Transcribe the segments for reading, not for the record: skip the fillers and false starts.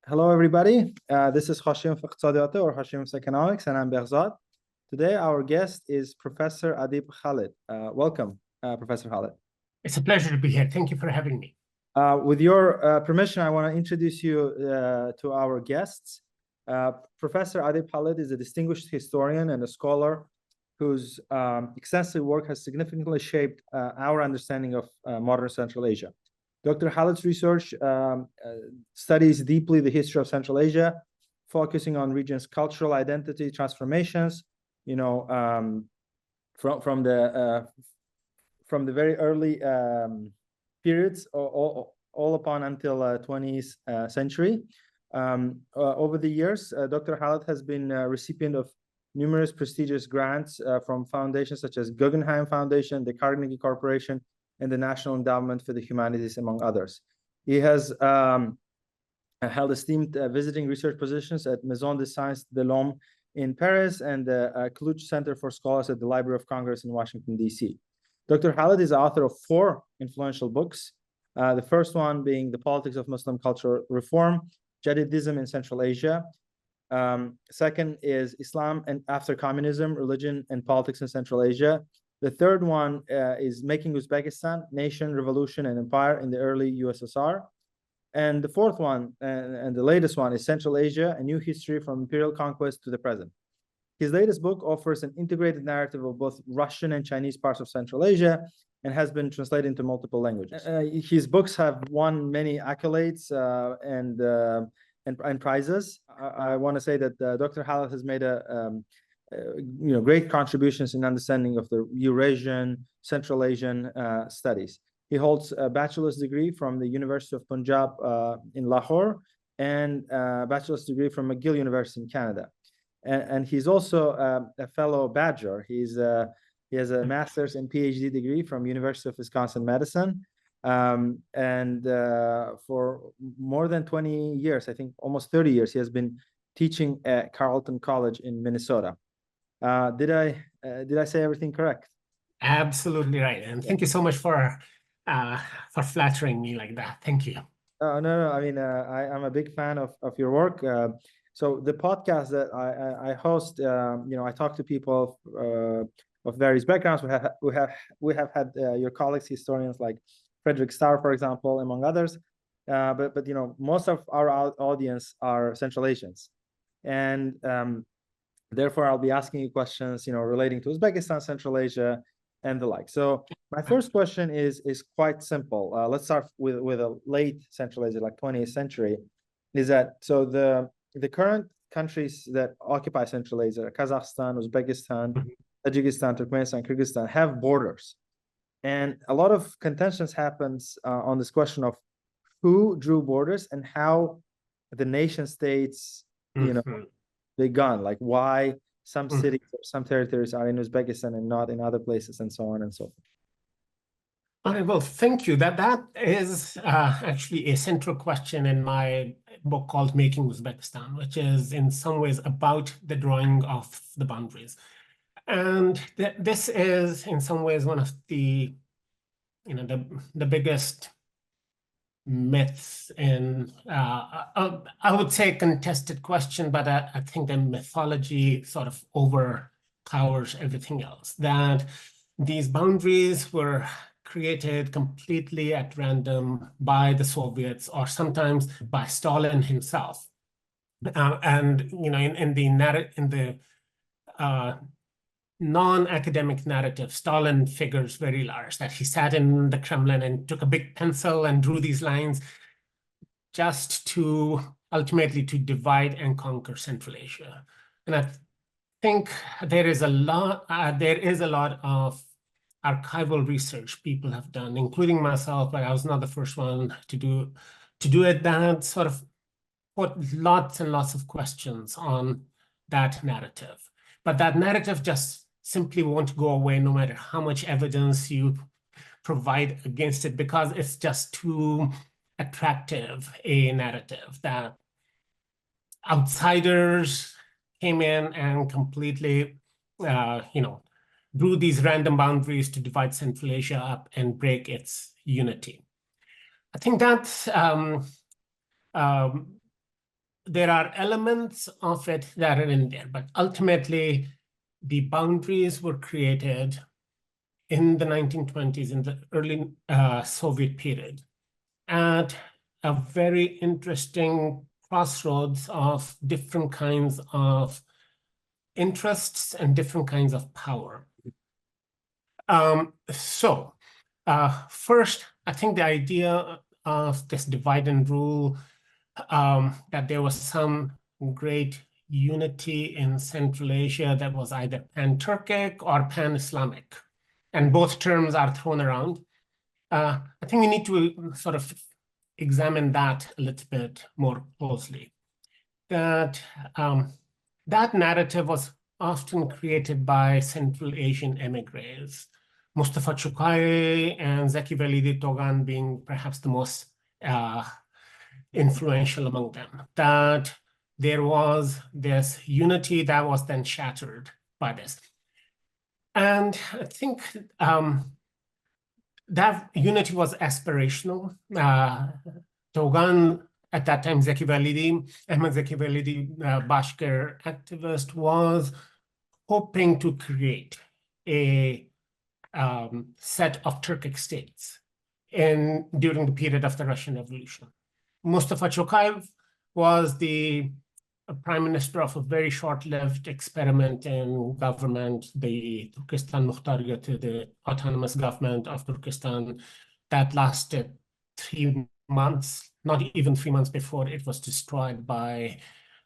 Hello, everybody. This is Hashim في اقتصاديات or Hashim's Economics, and I'm Behzad. Today, our guest is Professor Adeeb Khalid. Welcome, Professor Khalid. It's a pleasure to be here. Thank you for having me. With your permission, I want to introduce you to our guests. Professor Adeeb Khalid is a distinguished historian and a scholar whose extensive work has significantly shaped our understanding of modern Central Asia. Dr. Khalid's research studies deeply the history of Central Asia, focusing on region's cultural identity transformations, from the very early periods all upon until 20th century. Over the years, Dr. Khalid has been a recipient of numerous prestigious grants from foundations such as Guggenheim Foundation, the Carnegie Corporation, and the National Endowment for the Humanities, among others. He has held esteemed visiting research positions at Maison des Sciences de l'Homme in Paris and the Kluge Center for Scholars at the Library of Congress in Washington, D.C. Dr. Khalid is the author of 4 influential books, the first one being The Politics of Muslim Cultural Reform, Jadidism in Central Asia. Second is Islam and After Communism, Religion and Politics in Central Asia. The third one is Making Uzbekistan, Nation, Revolution, and Empire in the Early USSR. And the fourth one, and the latest one, is Central Asia, A New History from Imperial Conquest to the Present. His latest book offers an integrated narrative of both Russian and Chinese parts of Central Asia and has been translated into multiple languages. His books have won many accolades and prizes. I want to say that Dr. Khalid has made great contributions in understanding of the Eurasian, Central Asian studies. He holds a bachelor's degree from the University of Punjab in Lahore and a bachelor's degree from McGill University in Canada. And he's also a fellow Badger. He has a master's and PhD degree from University of Wisconsin, Madison. And for more than 20 years, I think almost 30 years, he has been teaching at Carleton College in Minnesota. Did I say everything correct? Absolutely right. And thank you so much for flattering me like that. Thank you. No. I mean, I'm a big fan of your work. So the podcast that I host, I talk to people of various backgrounds. We have had your colleagues, historians like Frederick Starr, for example, among others. But most of our audience are Central Asians, and therefore I'll be asking you questions, relating to Uzbekistan, Central Asia, and the like. So my first question is quite simple. Let's start with a late Central Asia, like 20th century. Is that so? The current countries that occupy Central Asia, Kazakhstan, Uzbekistan, Tajikistan, Turkmenistan, Kyrgyzstan, have borders. And a lot of contentions happens on this question of who drew borders and how the nation states, begun, like why some cities or some territories are in Uzbekistan and not in other places, and so on and so forth. All right, well, thank you. That is actually a central question in my book called Making Uzbekistan, which is in some ways about the drawing of the boundaries. And this is in some ways one of the biggest myths in I would say contested question, but I think the mythology sort of overpowers everything else, that these boundaries were created completely at random by the Soviets or sometimes by Stalin himself. And in the non-academic narrative, Stalin figures very large, that he sat in the Kremlin and took a big pencil and drew these lines just to ultimately to divide and conquer Central Asia. And I think there is a lot of archival research people have done, including myself, but I was not the first one to do it, that sort of put lots and lots of questions on that narrative. But that narrative just simply won't go away no matter how much evidence you provide against it, because it's just too attractive a narrative that outsiders came in and completely, drew these random boundaries to divide Central Asia up and break its unity. I think that's there are elements of it that are in there, but ultimately the boundaries were created in the 1920s, in the early Soviet period, at a very interesting crossroads of different kinds of interests and different kinds of power. First, I think the idea of this divide and rule, that there was some great unity in Central Asia that was either pan-Turkic or pan-Islamic, and both terms are thrown around. I think we need to sort of examine that a little bit more closely. That narrative was often created by Central Asian emigres, Mustafa Chokai and Zeki Validi Togan being perhaps the most influential among them. That there was this unity that was then shattered by this. And I think that unity was aspirational. Togan, at that time, Ahmed Zeki Validi, Bashkir activist, was hoping to create a set of Turkic states during the period of the Russian Revolution. Mustafa Chokayev was the prime minister of a very short-lived experiment in government, the Turkestan Mukhtariyat, the autonomous government of Turkestan, that lasted 3 months, not even 3 months before it was destroyed by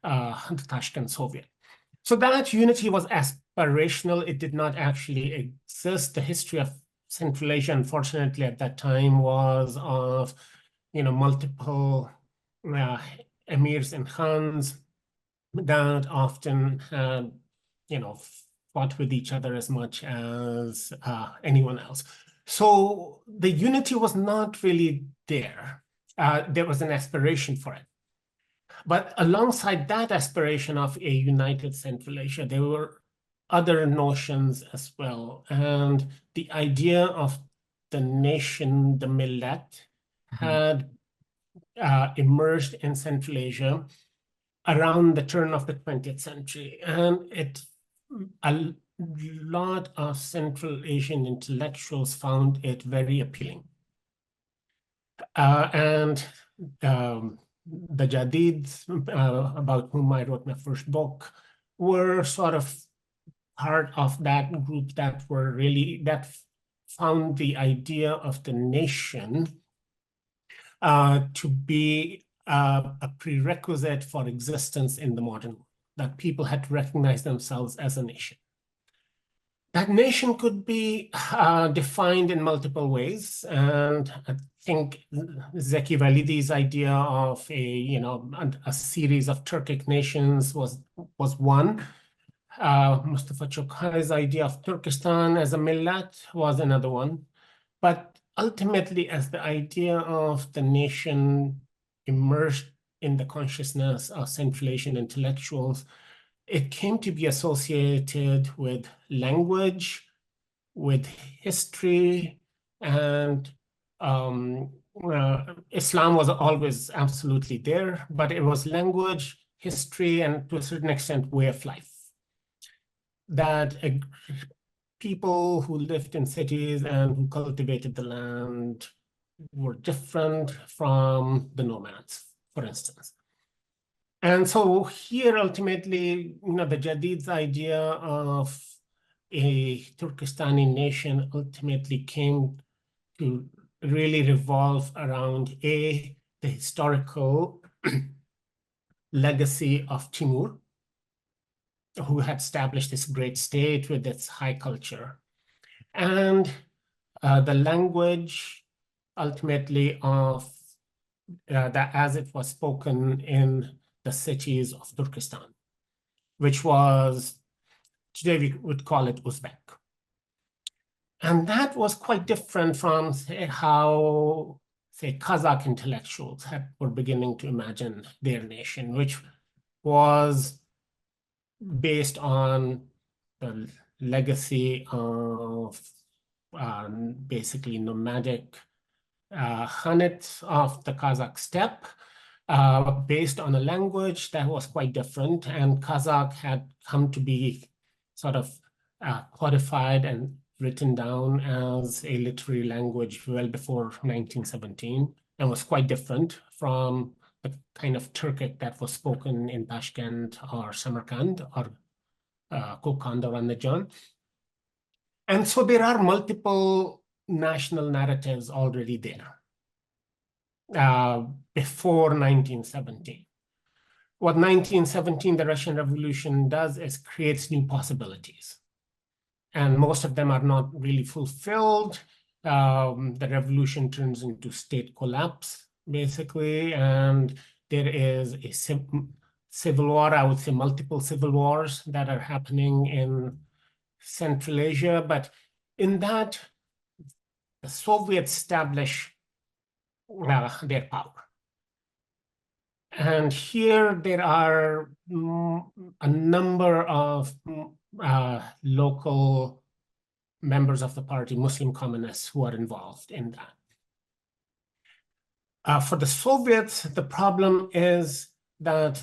the Tashkent Soviet. So that unity was aspirational. It did not actually exist. The history of Central Asia, unfortunately, at that time was of, multiple emirs and khans that often had, fought with each other as much as anyone else. So the unity was not really there. There was an aspiration for it. But alongside that aspiration of a united Central Asia, there were other notions as well. And the idea of the nation, the millet, had emerged in Central Asia around the turn of the 20th century. And a lot of Central Asian intellectuals found it very appealing. The Jadids, about whom I wrote my first book, were sort of part of that group that found the idea of the nation to be a prerequisite for existence in the modern world, that people had to recognize themselves as a nation. That nation could be defined in multiple ways, and I think Zeki Validi's idea of a series of Turkic nations was one. Mustafa Chokai's idea of Turkestan as a millet was another one. But ultimately, as the idea of the nation emerged in the consciousness of Central Asian intellectuals, it came to be associated with language, with history, and Islam was always absolutely there, but it was language, history, and to a certain extent, way of life. That people who lived in cities and who cultivated the land were different from the nomads, for instance. And so here, ultimately, the Jadid's idea of a Turkestani nation ultimately came to really revolve around the historical legacy of Timur, who had established this great state with its high culture, and the language ultimately of that as it was spoken in the cities of Turkestan, which was, today we would call it Uzbek. And that was quite different from how, say, Kazakh intellectuals were beginning to imagine their nation, which was based on the legacy of basically nomadic Khanates of the Kazakh steppe, based on a language that was quite different, and Kazakh had come to be sort of codified and written down as a literary language well before 1917, and was quite different from the kind of Turkic that was spoken in Tashkent or Samarkand or Kokand or Andijan. And so there are multiple national narratives already there before 1917. What 1917, the Russian Revolution, does is creates new possibilities. And most of them are not really fulfilled. The revolution turns into state collapse, basically, and there is a civil war, I would say multiple civil wars that are happening in Central Asia. But in that, the Soviets establish their power. And here there are a number of local members of the party, Muslim communists, who are involved in that. For the Soviets, the problem is that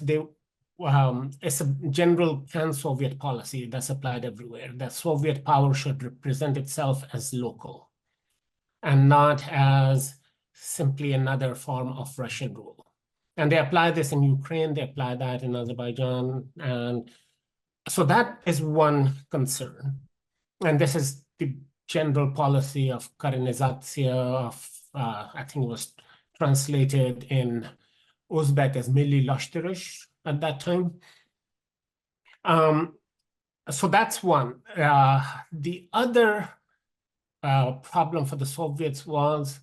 it's a general pan-Soviet policy that's applied everywhere, that Soviet power should represent itself as local and not as simply another form of Russian rule. And they apply this in Ukraine, they apply that in Azerbaijan. And so that is one concern. And this is the general policy of Karenizatsia, of, I think it was translated in Uzbek as Milli Lashtirish at that time. So that's one. The other problem for the Soviets was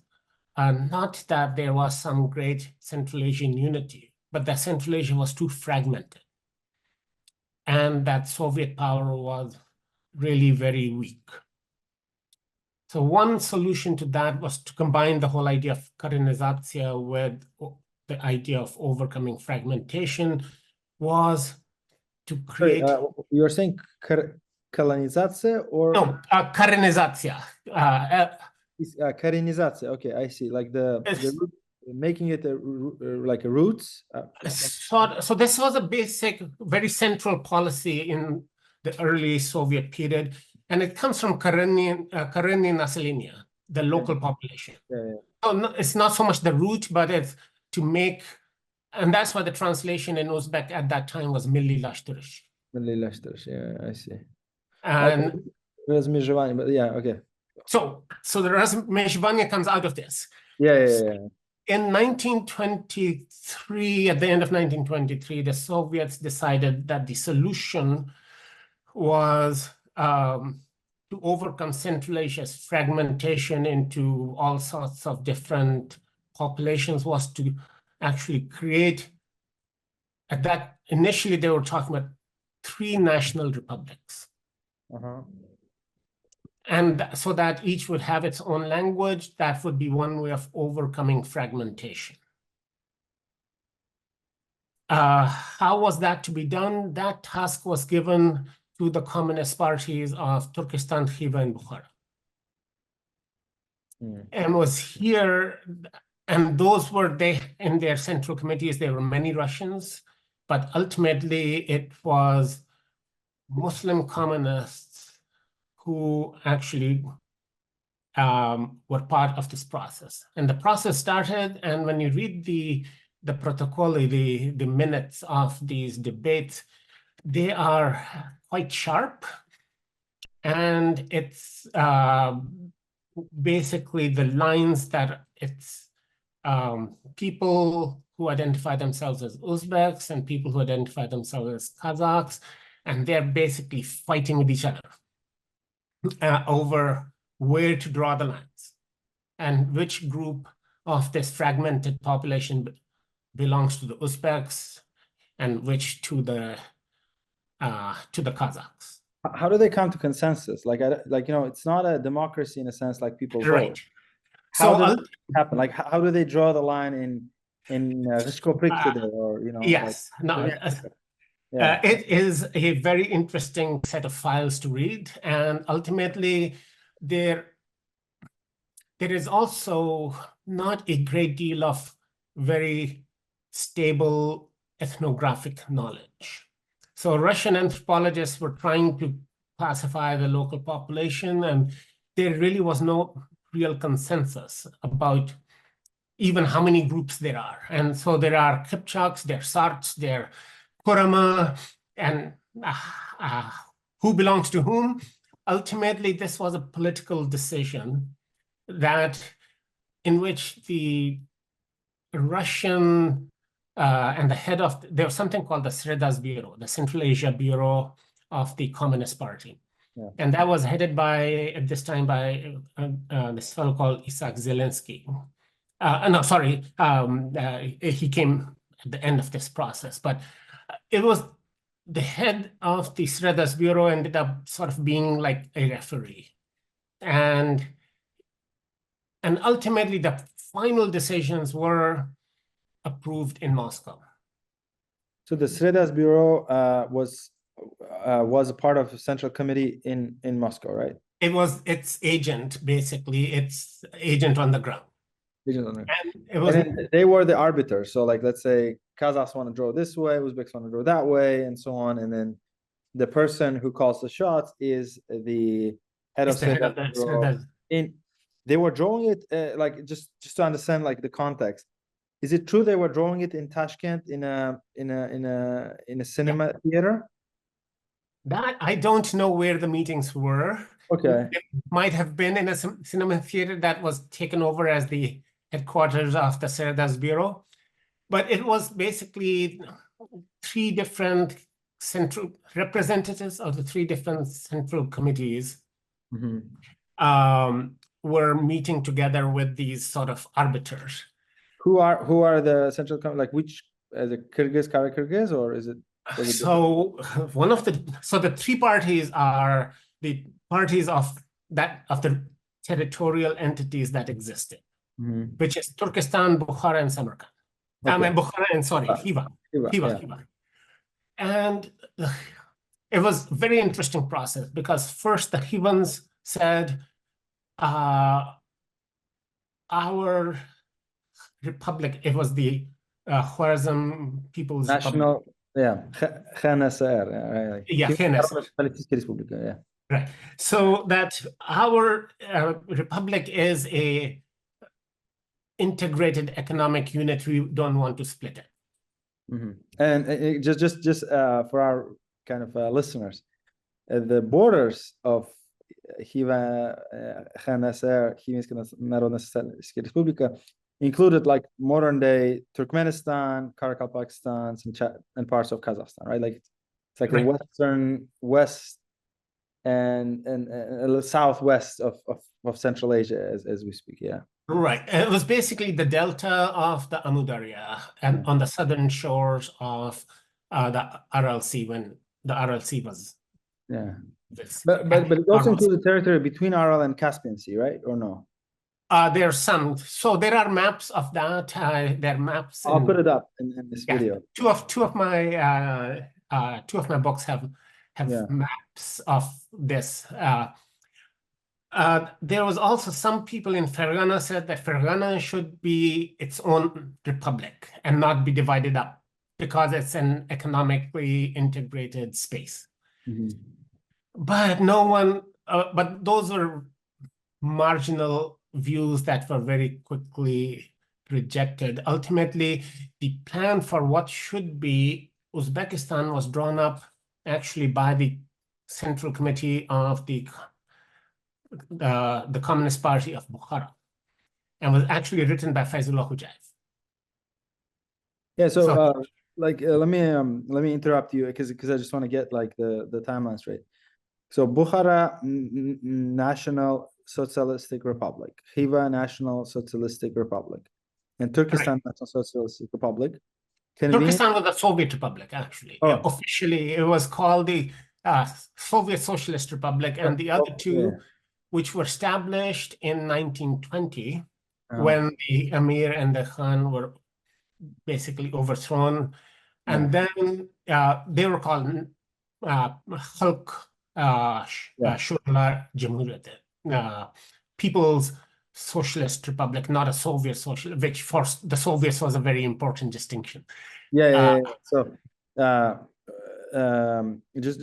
not that there was some great Central Asian unity, but that Central Asia was too fragmented, and that Soviet power was really very weak. So one solution to that was to combine the whole idea of Karenizatsia with the idea of overcoming fragmentation, was to create... You're saying Karenizatsia or... No, Karenizatsia. Karenizatsia, okay, I see. Like making it like a roots. So this was a basic, very central policy in the early Soviet period, and it comes from Karenny Naselenia, the local population. So no, it's not so much the root, but it's to make, and that's why the translation in Uzbek at that time was Milli Lashtirish. Milli Lashtirish, yeah, I see. And Razmezhevание, but yeah, okay. So the Razmezhevание comes out of this. Yeah. In 1923, at the end of 1923, the Soviets decided that the solution was to overcome Central Asia's fragmentation into all sorts of different populations, was to actually create, at that, initially they were talking about 3 national republics. And so that each would have its own language. That would be one way of overcoming fragmentation. How was that to be done? That task was given to the communist parties of Turkestan, Khiva, and Bukhara. And was here, and those were in their central committees, there were many Russians, but ultimately it was Muslim communists who actually were part of this process. And the process started, and when you read the protocol, the minutes of these debates, they are quite sharp. And it's basically the lines that it's people who identify themselves as Uzbeks and people who identify themselves as Kazakhs, and they're basically fighting with each other over where to draw the lines and which group of this fragmented population belongs to the Uzbeks and which to the Kazakhs. How do they come to consensus? Like it's not a democracy in a sense, like people vote. How does it happen? Like how do they draw the line in today, or Yes, it is a very interesting set of files to read, and ultimately there is also not a great deal of very stable ethnographic knowledge. So Russian anthropologists were trying to classify the local population, and there really was no real consensus about even how many groups there are. And so there are Kipchaks, there are Sarts, there are Kurama, and who belongs to whom. Ultimately, this was a political decision in which the Russian and the head of, there was something called the Sredas Bureau, the Central Asia Bureau of the Communist Party. Yeah. And that was headed by, at this time, by this fellow called Isaac Zelensky. No, sorry, he came at the end of this process, but it was the head of the Sredas Bureau ended up sort of being like a referee. And ultimately, the final decisions were approved in Moscow. So the Sredas Bureau was a part of the Central Committee in Moscow, right? It was its agent, basically, its agent on the ground. And it was, then they were the arbiters. So like, let's say Kazakhs want to draw this way, Uzbeks want to draw that way, and so on. And then the person who calls the shots is the head of Sredas Bureau. They were drawing it like just to understand like the context. Is it true they were drawing it in Tashkent in a cinema theater? That I don't know where the meetings were. Okay. It might have been in a cinema theater that was taken over as the headquarters of the Sredas Bureau. But it was basically three different central representatives of the three different central committees were meeting together with these sort of arbiters. Who are the central like which the Kyrgyz or is it? So one of the three parties are the parties of the territorial entities that existed, which is Turkestan, Bukhara, and Samarkand. Okay. I mean Bukhara and Khiva. And it was a very interesting process because first the Khivans said, our republic, it was the Khwarezm People's National, KNSR, right? Yeah, KNSR. Yeah. Right. So that our republic is a integrated economic unit. We don't want to split it. And just for our kind of listeners, the borders of Khiva, KNSR, Khivynskaya Narodная Республика, included like modern day Turkmenistan, Karakalpakstan, and parts of Kazakhstan, right? Like it's like a west and southwest of Central Asia as we speak. Yeah. Right. It was basically the delta of the Amudarya and on the southern shores of the Aral Sea when the Aral Sea was. Yeah. But it also includes the territory between Aral and Caspian Sea, right? Or no? There are some. So there are maps of that. There are maps. I'll put it up in this video. Two of my books have maps of this. There was also some people in Fergana said that Fergana should be its own republic and not be divided up because it's an economically integrated space. But no one. But those are marginal views that were very quickly rejected. Ultimately, the plan for what should be Uzbekistan was drawn up actually by the Central Committee of the Communist Party of Bukhara and was actually written by Faizullah Hujayev. Yeah, so let me interrupt you because I just want to get like the timeline straight. So Bukhara National Socialistic Republic, Khiva National Socialistic Republic, and Turkestan National Socialistic Republic. Turkestan was a Soviet republic, actually. Officially, it was called the Soviet Socialist Republic, and the other two, which were established in 1920, when the Emir and the Khan were basically overthrown. And then they were called Khalq Shura Jamhuriyat, People's socialist republic, not a Soviet social, which for the Soviets was a very important distinction. Yeah. So, just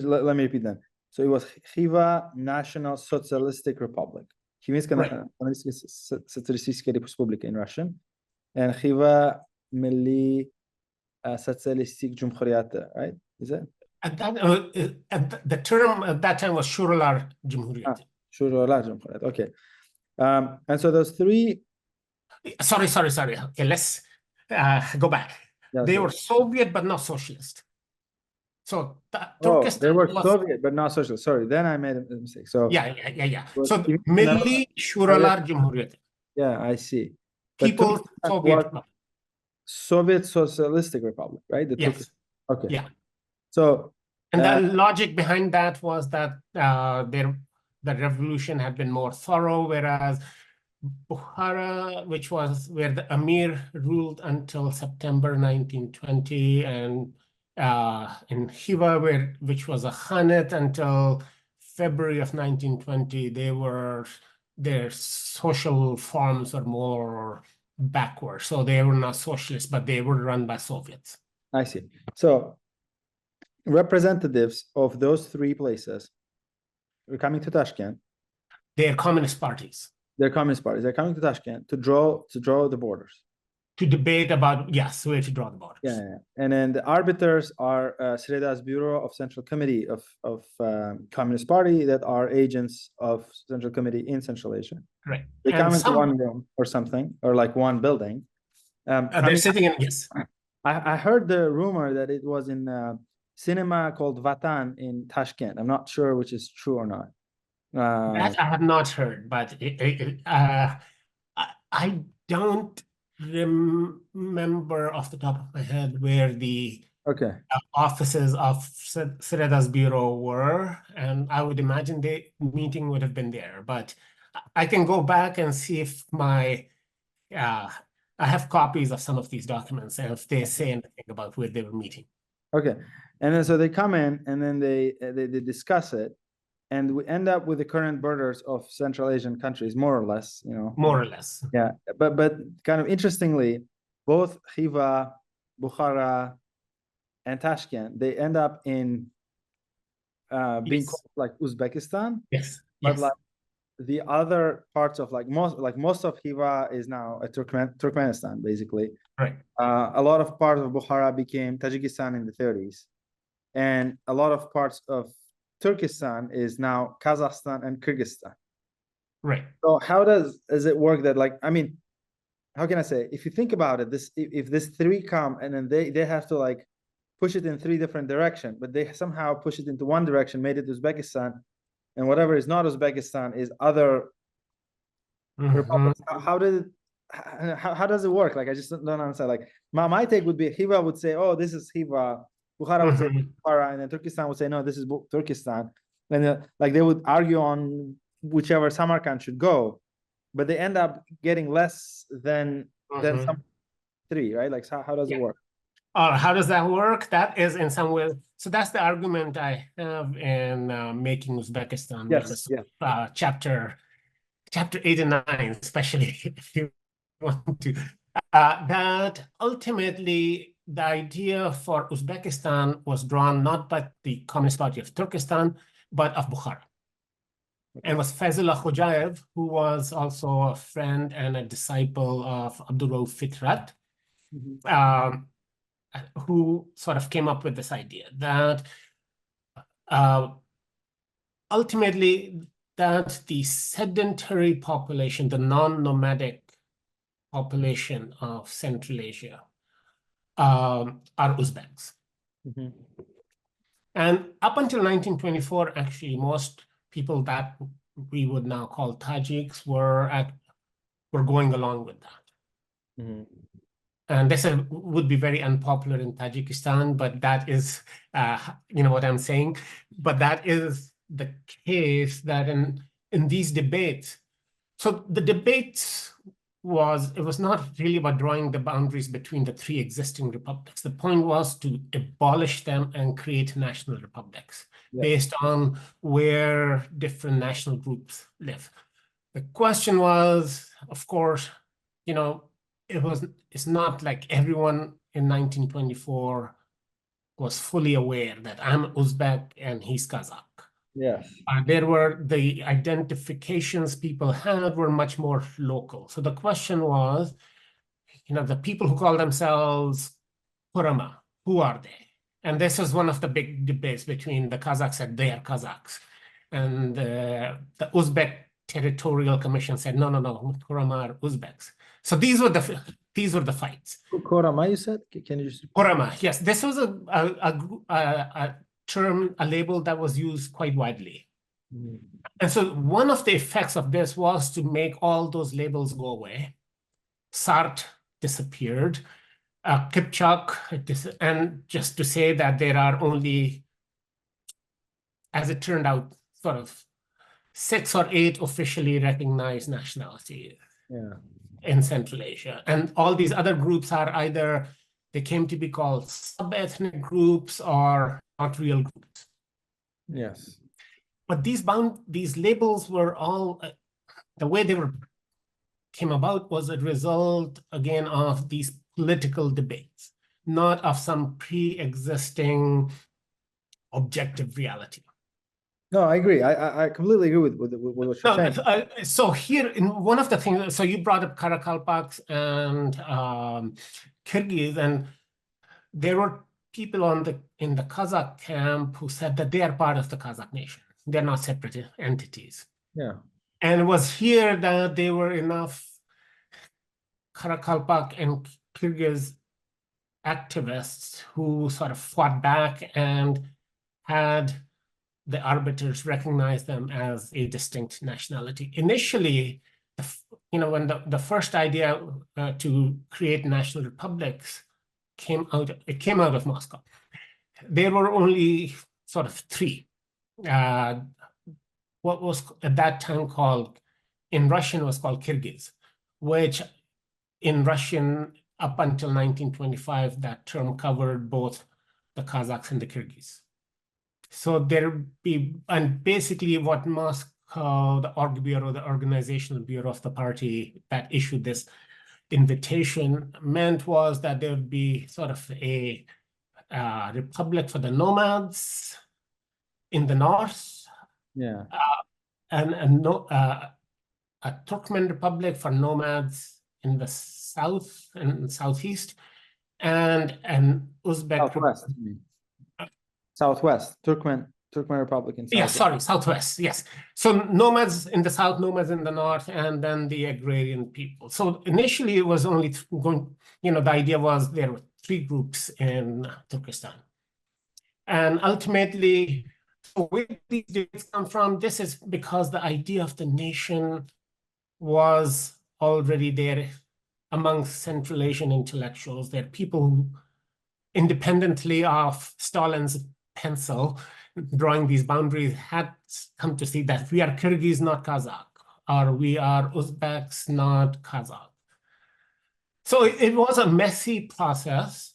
let me repeat that. So it was Khiva National Socialistic Republic. Khivinskaya Soциалистическая Республика in Russian, and Khiva Milli Sotsialistik Cumhuriyeti, right? Is it? The term at that time was Shuralar Cumhuriyeti. Shuralar Cumhuriyeti. Okay. And so those three. Sorry. Okay, let's go back. Yeah, they were Soviet but not socialist. So Turkestan they were Soviet but not socialist. Sorry, then I made a mistake. So yeah. So Milli Shuralar Cumhuriyeti. Yeah, I see. People's Soviet Soviet Socialistic Republic, right? Yes. Okay. Yeah. So and the logic behind that was that the revolution had been more thorough, whereas Bukhara, which was where the Amir ruled until September 1920, and in Khiva, which was a Khanate until February of 1920, their social forms were more backward. So they were not socialist, but they were run by Soviets. I see. So representatives of those three places are coming to Tashkent. They are communist parties. They're communist parties. They're coming to Tashkent to draw the borders. To debate about, yes, where to draw the borders. Yeah. And then the arbiters are Sreda's Bureau of Central Committee of Communist Party that are agents of Central Committee in Central Asia. Right. They come into one room or something, or like one building. They're sitting in, yes. I heard the rumor that it was in a cinema called Vatan in Tashkent. I'm not sure which is true or not. That I have not heard, but I don't remember off the top of my head where the offices of Sreda's bureau were, and I would imagine the meeting would have been there. But I can go back and see if I have copies of some of these documents, and if they say anything about where they were meeting. Okay, and then so they come in, and then they discuss it. And we end up with the current borders of Central Asian countries, more or less, More or less. Yeah, but kind of interestingly, both Khiva, Bukhara, and Tashkent, they end up in being called like Uzbekistan. Yes. But like the other parts of most of Khiva is now a Turkmenistan, basically. Right. A lot of parts of Bukhara became Tajikistan in the 30s, and a lot of parts of Turkestan is now Kazakhstan and Kyrgyzstan. Right. So how does it work that how can I say, if you think about it, if this three come and then they have to like push it in three different directions, but they somehow push it into one direction, made it Uzbekistan, and whatever is not Uzbekistan is other republics. How does it work? Like I just don't understand. Like my take would be Khiva would say, oh, this is Khiva. Bukhara would say Bukhara, and then Turkestan would say, no, this is Turkestan. And like they would argue on whichever Samarkand should go, but they end up getting less than some three, right? Like how does it work? How does that work? That is in some way. So that's the argument I have in making Uzbekistan. Yes. Chapter 8 and 9, especially if you want to. That ultimately the idea for Uzbekistan was drawn not by the Communist Party of Turkestan, but of Bukhara. And was Fazlullah Khojayev, who was also a friend and a disciple of Abdurrauf Fitrat, who sort of came up with this idea that ultimately that the sedentary population, the non-nomadic population of Central Asia are Uzbeks. And up until 1924, actually, most people that we would now call Tajiks were going along with that. And this would be very unpopular in Tajikistan, but that is, what I'm saying. But that is the case that in these debates, so the debates it was not really about drawing the boundaries between the three existing republics. The point was to abolish them and create national republics based on where different national groups live. The question was, of course, it's not like everyone in 1924 was fully aware that I'm Uzbek and he's Kazakh. Yes. There were the identifications people had were much more local. So the question was, the people who call themselves Kurama, who are they? And this is one of the big debates between the Kazakhs said they are Kazakhs. And the Uzbek Territorial Commission said, no, Kurama are Uzbeks. So these were the fights. Kurama, you said? Can you just... Kurama, yes. This was a term, a label that was used quite widely. Mm. And so one of the effects of this was to make all those labels go away. Sart disappeared. Kipchak, and just to say that there are only, as it turned out, sort of 6 or 8 officially recognized nationalities in Central Asia. And all these other groups are either, they came to be called sub-ethnic groups or not real groups. Yes. But these labels were all, the way they came about was a result, again, of these political debates, not of some pre-existing objective reality. No, I agree. I completely agree with what you're saying. So here, in one of the things, so you brought up Karakalpaks and Kyrgyz, and there were people in the Kazakh camp who said that they are part of the Kazakh nation. They're not separate entities. Yeah. And it was here that there were enough Karakalpak and Kyrgyz activists who sort of fought back and had the arbiters recognize them as a distinct nationality. Initially, when the first idea to create national republics came out of Moscow. There were only sort of 3. What was at that time called, in Russian was called Kyrgyz, which in Russian, up until 1925, that term covered both the Kazakhs and the Kyrgyz. So and basically what Moscow, the Org Bureau, the organizational bureau of the party that issued this invitation meant was that there would be sort of a republic for the nomads in the north. Yeah. And a Turkmen republic for nomads in the south and southeast, and an Uzbek Southwest. Southwest. Turkmen Republic in Southwest. Yeah, sorry, Southwest, yes. So nomads in the south, nomads in the north, and then the agrarian people. So initially it was only the idea was there were 3 groups in Turkestan. And ultimately, where these debates come from, this is because the idea of the nation was already there among Central Asian intellectuals. There are people who, independently of Stalin's pencil drawing these boundaries, had come to see that we are Kyrgyz, not Kazakh, or we are Uzbeks, not Kazakh. So it was a messy process,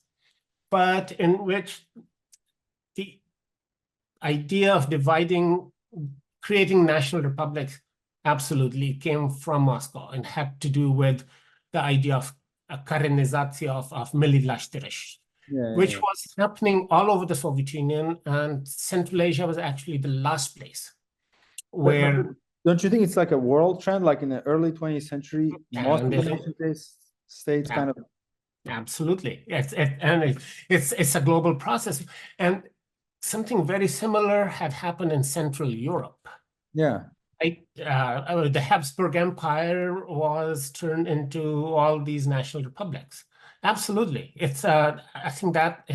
but in which the idea of creating national republics absolutely came from Moscow and had to do with the idea of a Karenization of Militlashtirish, which was happening all over the Soviet Union, and Central Asia was actually the last place where... But don't you think it's like a world trend, like in the early 20th century, most of the nation-states kind of... Absolutely. It's a global process. And something very similar had happened in Central Europe. Yeah. The Habsburg Empire was turned into all these national republics. Absolutely. I think that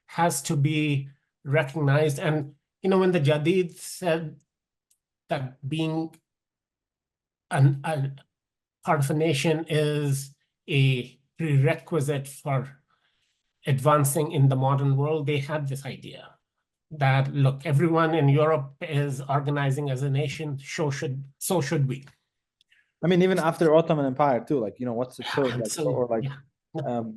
has to be recognized. And, when the Jadids said that being a part of a nation is a prerequisite for advancing in the modern world, they had this idea that, look, everyone in Europe is organizing as a nation, so should we. I mean, even after Ottoman Empire too, like, what's the choice?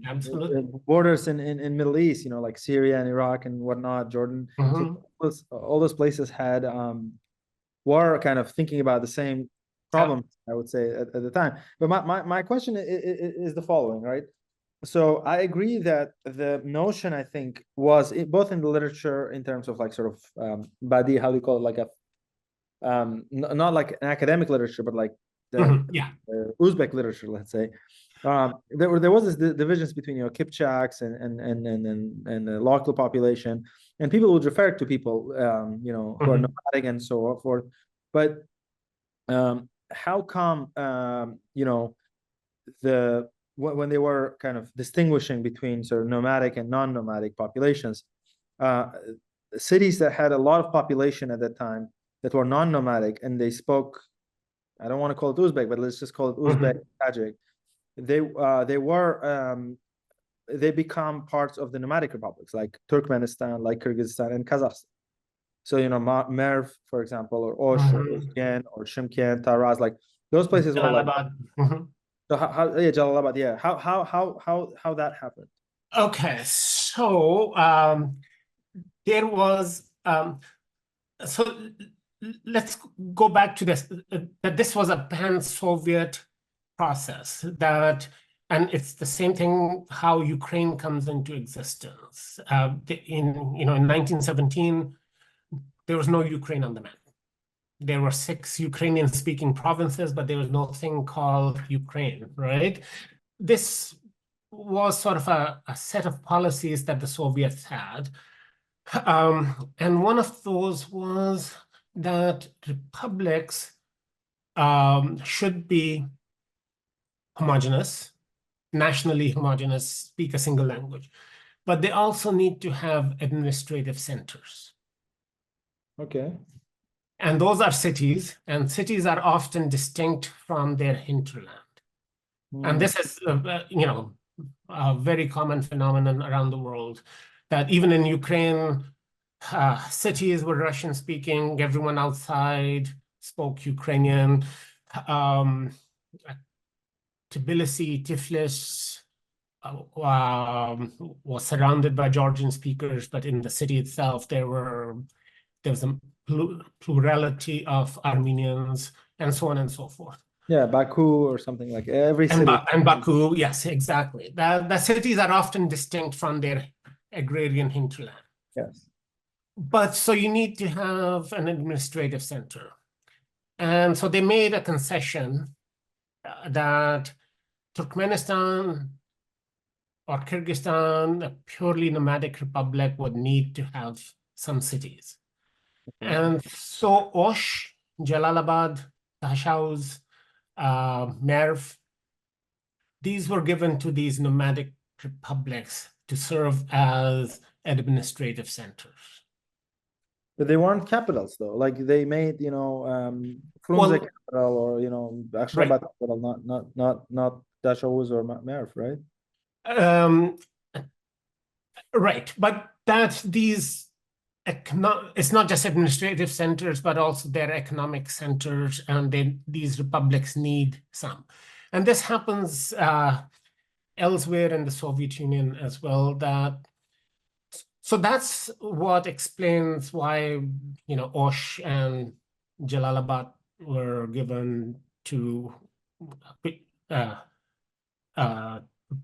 Absolutely. Borders in Middle East, like Syria and Iraq and whatnot, Jordan. So all those places had were kind of thinking about the same problem, I would say, at the time. But my question is the following, right? So I agree that the notion, I think, was both in the literature in terms of like sort of badi, how do you call it, like a not like an academic literature, but like the Uzbek literature, let's say. There was this divisions between Kipchaks and the local population, and people would refer to people who are nomadic and so forth. But how come when they were kind of distinguishing between sort of nomadic and non-nomadic populations, cities that had a lot of population at that time that were non-nomadic and they spoke, I don't want to call it Uzbek, but let's just call it Uzbek, Tajik. They become parts of the nomadic republics like Turkmenistan, like Kyrgyzstan, and Kazakhstan. So Merv, for example, or Osh, or Uzgen, or Shymkent, Taraz, like those places were like. So Jalalabad, yeah. How that happened? Okay, so there was so let's go back to this, that this was a pan-Soviet process, and it's the same thing how Ukraine comes into existence. In 1917, there was no Ukraine on the map. There were 6 Ukrainian-speaking provinces, but there was nothing called Ukraine, right? This was sort of a set of policies that the Soviets had. And one of those was that republics should be homogeneous, nationally homogeneous, speak a single language, but they also need to have administrative centers. Okay. And those are cities, and cities are often distinct from their hinterland. And this is, a very common phenomenon around the world, that even in Ukraine, cities were Russian-speaking, everyone outside spoke Ukrainian. Tbilisi, Tiflis was surrounded by Georgian speakers, but in the city itself, there was a plurality of Armenians, and so on and so forth. Yeah, Baku or something like every city. And Baku, yes, exactly. The cities are often distinct from their agrarian hinterland. Yes. But so you need to have an administrative center. And so they made a concession that Turkmenistan or Kyrgyzstan, a purely nomadic republic, would need to have some cities. And so Osh, Jalalabad, Tashauz, Merv, these were given to these nomadic republics to serve as administrative centers. But they weren't capitals, though. Like they made, Frunze capital, or Ashgabat capital, not Tashauz or Merv, right? Right, but it's not just administrative centers, but also their economic centers, and these republics need some. And this happens elsewhere in the Soviet Union as well. So that's what explains why, Osh and Jalalabad were given to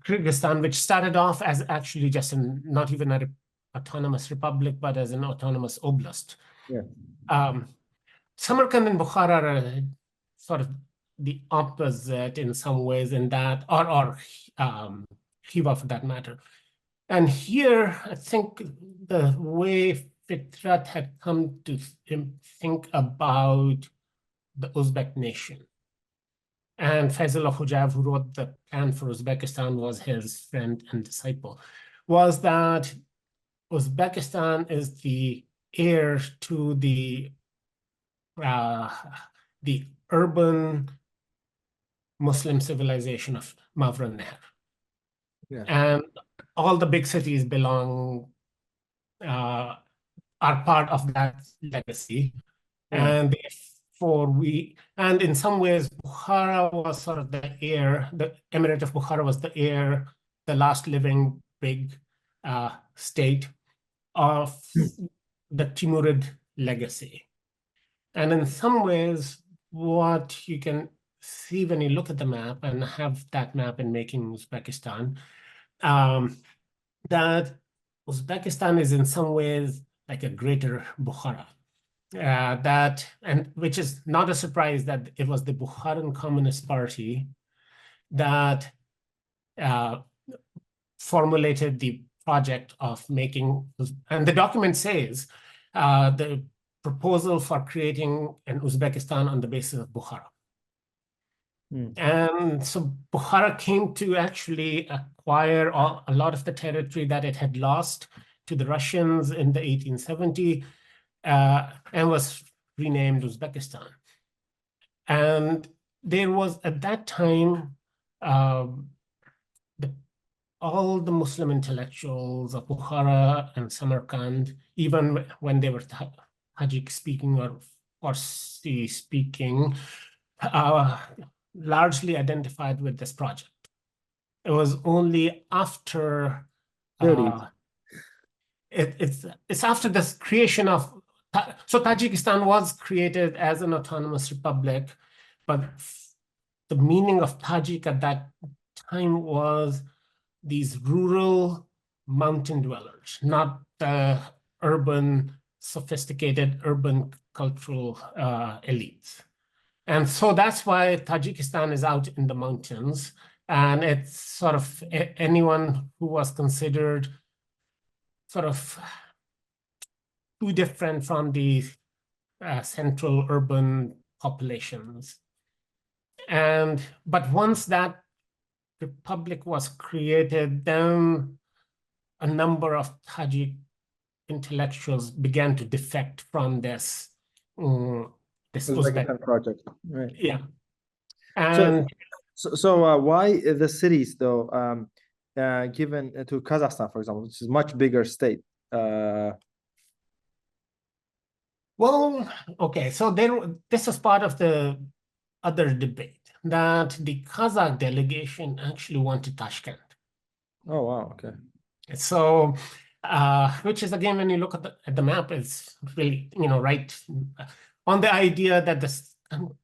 Kyrgyzstan, which started off as actually just not even an autonomous republic, but as an autonomous oblast. Yeah. Samarkand and Bukhara are sort of the opposite in some ways in that, or Khiva for that matter. And here, I think the way Fitrat had come to think about the Uzbek nation, and Faisal Khujaev, who wrote the plan for Uzbekistan, was his friend and disciple, was that Uzbekistan is the heir to the urban Muslim civilization of Mavra Nahr. Yeah. And all the big cities are part of that legacy. Yeah. And therefore and in some ways, Bukhara was sort of the heir, the Emirate of Bukhara was the heir, the last living big state of the Timurid legacy. And in some ways, what you can see when you look at the map and have that map in Making Uzbekistan, that Uzbekistan is in some ways like a greater Bukhara. Which is not a surprise that it was the Bukharan Communist Party that formulated the project of making, and the document says the proposal for creating an Uzbekistan on the basis of Bukhara. And so Bukhara came to actually acquire a lot of the territory that it had lost to the Russians in the 1870s and was renamed Uzbekistan. And there was at that time all the Muslim intellectuals of Bukhara and Samarkand, even when they were Tajik speaking or Farsi speaking, largely identified with this project. It was only after it's after this creation of, so Tajikistan was created as an autonomous republic, but the meaning of Tajik at that time was these rural mountain dwellers, not the urban, sophisticated urban cultural elites. And so that's why Tajikistan is out in the mountains, and it's sort of anyone who was considered sort of too different from the central urban populations. But once that republic was created, then a number of Tajik intellectuals began to defect from this Uzbekistan project, right? Yeah. And so why the cities though, given to Kazakhstan, for example, which is a much bigger state? Well, okay, so this is part of the other debate that the Kazakh delegation actually wanted Tashkent. Oh, wow, okay. So, which is again, when you look at the map, it's really, right on the idea that the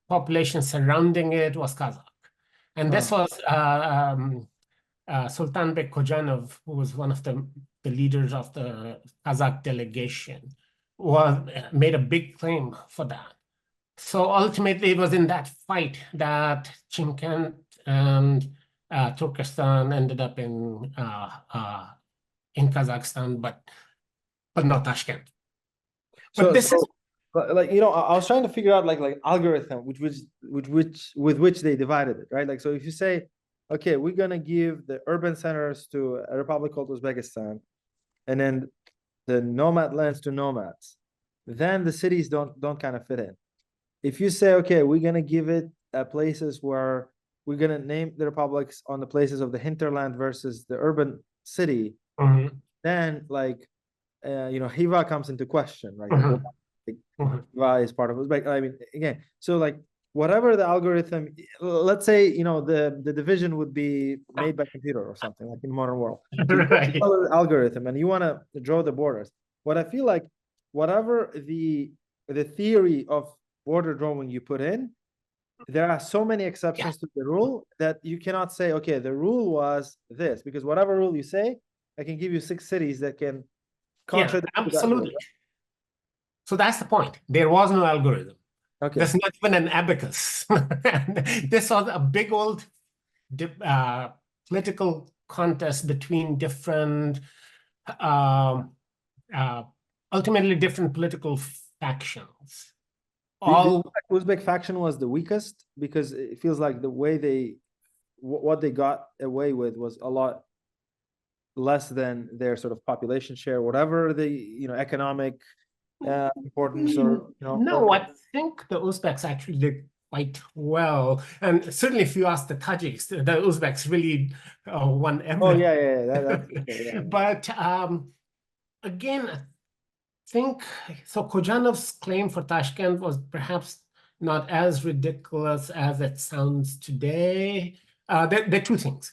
population surrounding it was Kazakh. And this was Sultanbek Kojanov, who was one of the leaders of the Kazakh delegation, made a big claim for that. So ultimately, it was in that fight that Chimkent and Turkestan ended up in Kazakhstan, but not Tashkent. But I was trying to figure out like algorithm with which they divided it, right? Like, so if you say, okay, we're gonna give the urban centers to a republic called Uzbekistan, and then the nomad lands to nomads, then the cities don't kind of fit in. If you say, okay, we're gonna give it places where we're gonna name the republics on the places of the hinterland versus the urban city, then like Hiva comes into question, right? Hiva is part of Uzbek. I mean, again, so like whatever the algorithm, let's say the division would be made by computer or something like in the modern world. So right. you algorithm and you want to draw the borders. What I feel like, whatever the theory of border drawing you put in, there are so many exceptions to the rule that you cannot say, okay, the rule was this, because whatever rule you say, I can give you 6 cities that can contradict absolutely. So that's the point. There was no algorithm. Okay. There's not even an abacus. This was a big old political contest between different, ultimately different political factions. The Uzbek faction was the weakest because it feels like the way what they got away with was a lot less than their sort of population share, whatever the economic importance or No, I think the Uzbeks actually did quite well, and certainly if you ask the Tajiks, the Uzbeks really won everything. Oh yeah. But again, I think so. Kojanov's claim for Tashkent was perhaps not as ridiculous as it sounds today. There are two things: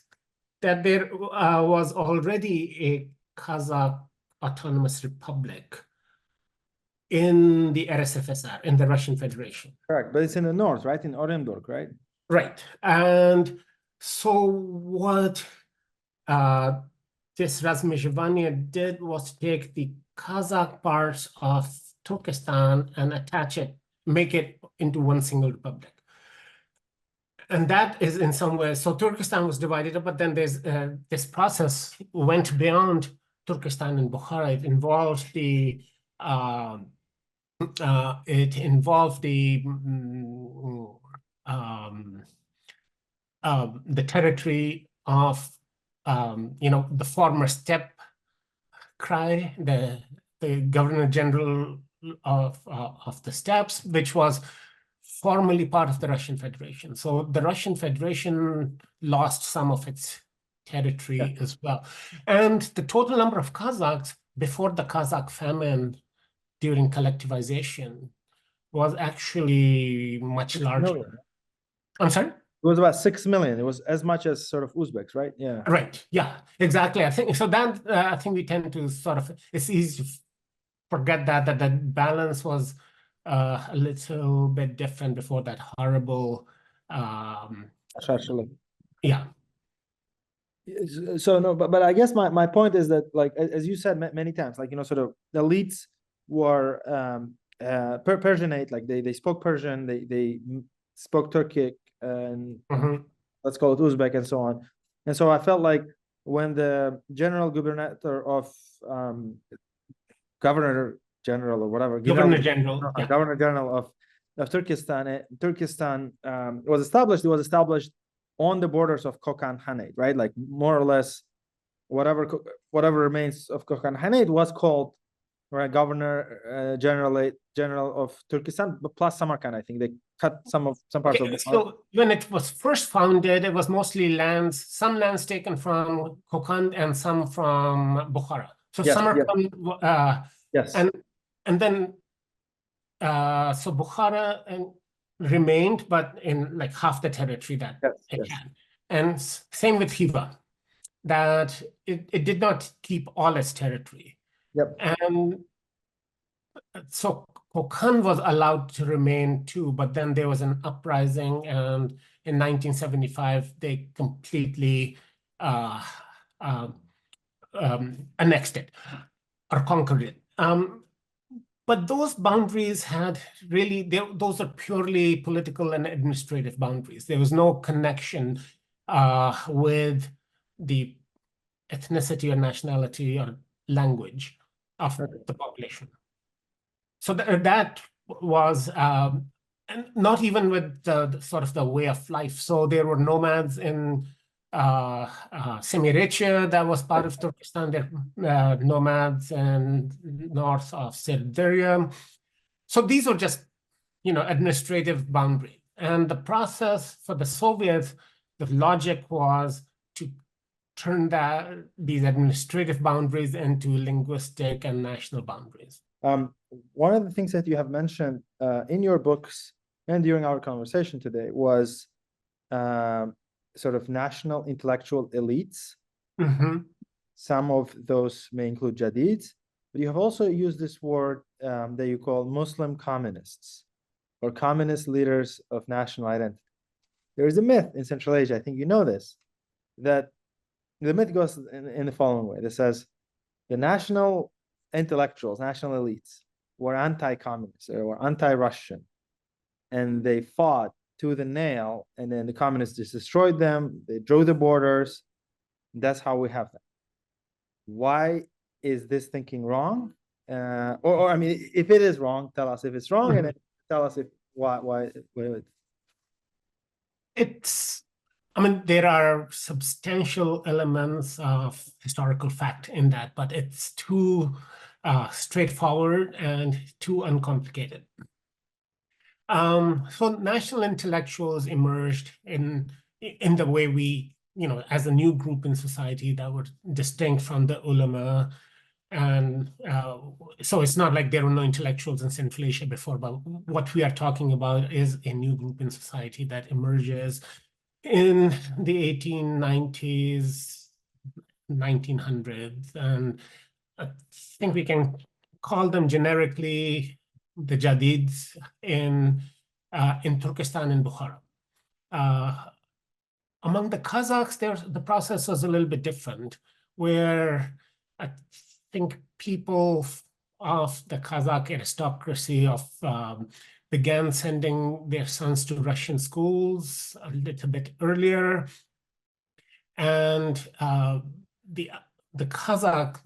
that there was already a Kazakh autonomous republic in the RSFSR, in the Russian Federation. Correct, but it's in the north, right? In Oremburg, right? Right. And so what this Razmizhevania did was to take the Kazakh parts of Turkestan and attach it, make it into one single republic. And that is in some ways, so Turkestan was divided up, but then there's this process went beyond Turkestan and Bukhara. It involved the the territory of the former steppe Krai, the Governor General of the steppes, which was formerly part of the Russian Federation. So the Russian Federation lost some of its territory as well. And the total number of Kazakhs before the Kazakh famine during collectivization was actually much larger. Million. I'm sorry? It was about 6 million. It was as much as sort of Uzbeks, right? Yeah. Right. Yeah, exactly. I think so. That I think we tend to sort of, it's easy to forget that balance was a little bit different before that horrible. Actually. Yeah. So no, but I guess my point is that, like, as you said many times, like, sort of the elites were Persianate, like they spoke Persian, they spoke Turkic, and let's call it Uzbek, and so on. And so I felt like when the Governor General or whatever, Governor General of Turkestan, Turkestan was established. It was established on the borders of Kokand Khanate, right? Like more or less, whatever remains of Kokand Khanate was called, right, Governor General of Turkestan, but plus Samarkand. I think they cut some parts of. So when it was first founded, it was mostly some lands taken from Kokand and some from Bukhara. So yes, Samarkand, yes. And then so Bukhara remained, but in like half the territory that it had. And same with Khiva, that it did not keep all its territory. Yep. And so Kokand was allowed to remain too, but then there was an uprising, and in 1975 they completely annexed it or conquered it. But those boundaries had really, those are purely political and administrative boundaries. There was no connection with the ethnicity or nationality or language of the population. So that was, and not even with the sort of the way of life. So there were nomads in Semirechye, that was part of Turkestan. There nomads and north of Sirdarya. So these were just, administrative boundaries. And the process for the Soviets, the logic was to turn these administrative boundaries into linguistic and national boundaries. One of the things that you have mentioned in your books and during our conversation today was sort of national intellectual elites. Some of those may include Jadids, but you have also used this word that you call Muslim communists, or communist leaders of national identity. There is a myth in Central Asia, I think you know this, that the myth goes in the following way. That says the national intellectuals, national elites, were anti-communist or anti-Russian, and they fought to the nail, and then the communists just destroyed them. They drew the borders. That's how we have them. Why is this thinking wrong? Or I mean, if it is wrong, tell us if it's wrong, and then tell us why. I mean, there are substantial elements of historical fact in that, but it's too straightforward and too uncomplicated. So national intellectuals emerged in the way we, as a new group in society that were distinct from the ulama. And so it's not like there were no intellectuals in Central Asia before, but what we are talking about is a new group in society that emerges in the 1890s, 1900s. And I think we can call them generically the Jadids in Turkestan and Bukhara. Among the Kazakhs, the process was a little bit different, where I think people of the Kazakh aristocracy began sending their sons to Russian schools a little bit earlier. And the Kazakh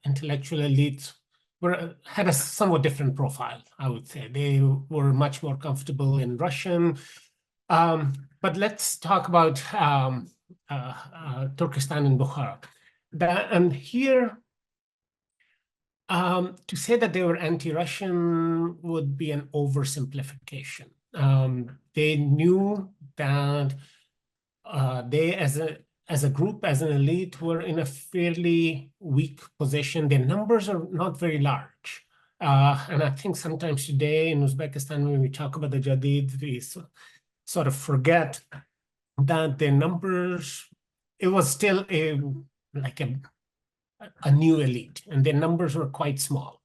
intellectual elites had a somewhat different profile, I would say. They were much more comfortable in Russian. But let's talk about Turkestan and Bukhara. And here, to say that they were anti-Russian would be an oversimplification. They knew that they, as a group, as an elite, were in a fairly weak position. Their numbers are not very large. And I think sometimes today in Uzbekistan, when we talk about the Jadids, we sort of forget that their numbers, it was still like a new elite, and their numbers were quite small.